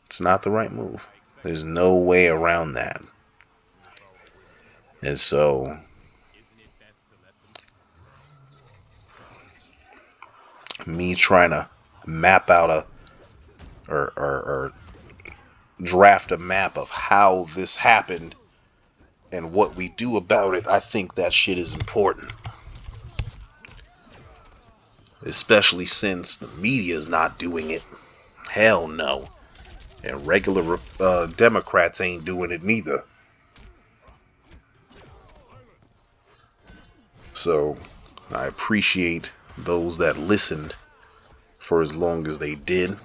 It's not the right move. There's no way around that. And so me trying to map out or draft a map of how this happened and what we do about it, I think that shit is important. Especially since the media is not doing it. Hell no. And regular Democrats ain't doing it neither. So I appreciate those that listened for as long as they did.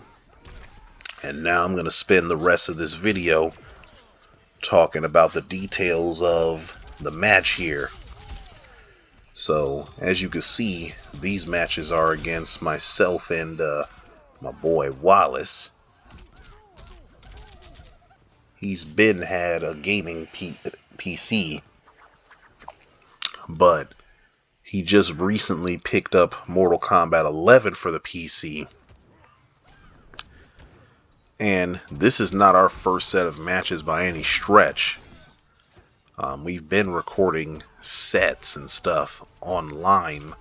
And now I'm going to spend the rest of this video talking about the details of the match here. So as you can see, these matches are against myself and my boy Wallace. He's had a gaming PC, but he just recently picked up Mortal Kombat 11 for the PC. And this is not our first set of matches by any stretch. We've been recording sets and stuff online.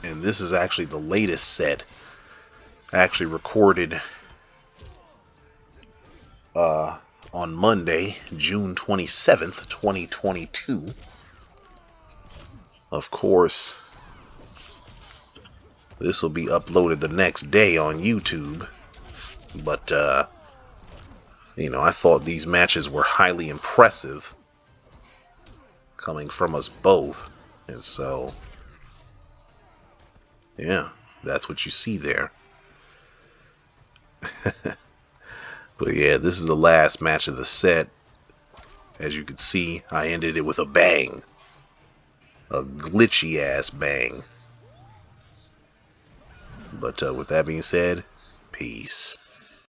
And this is actually the latest set. I actually recorded on Monday, June 27th, 2022. Of course, this will be uploaded the next day on YouTube. But, you know, I thought these matches were highly impressive coming from us both. And so, yeah, that's what you see there. But yeah, this is the last match of the set. As you can see, I ended it with a bang. A glitchy ass bang. But with that being said, peace.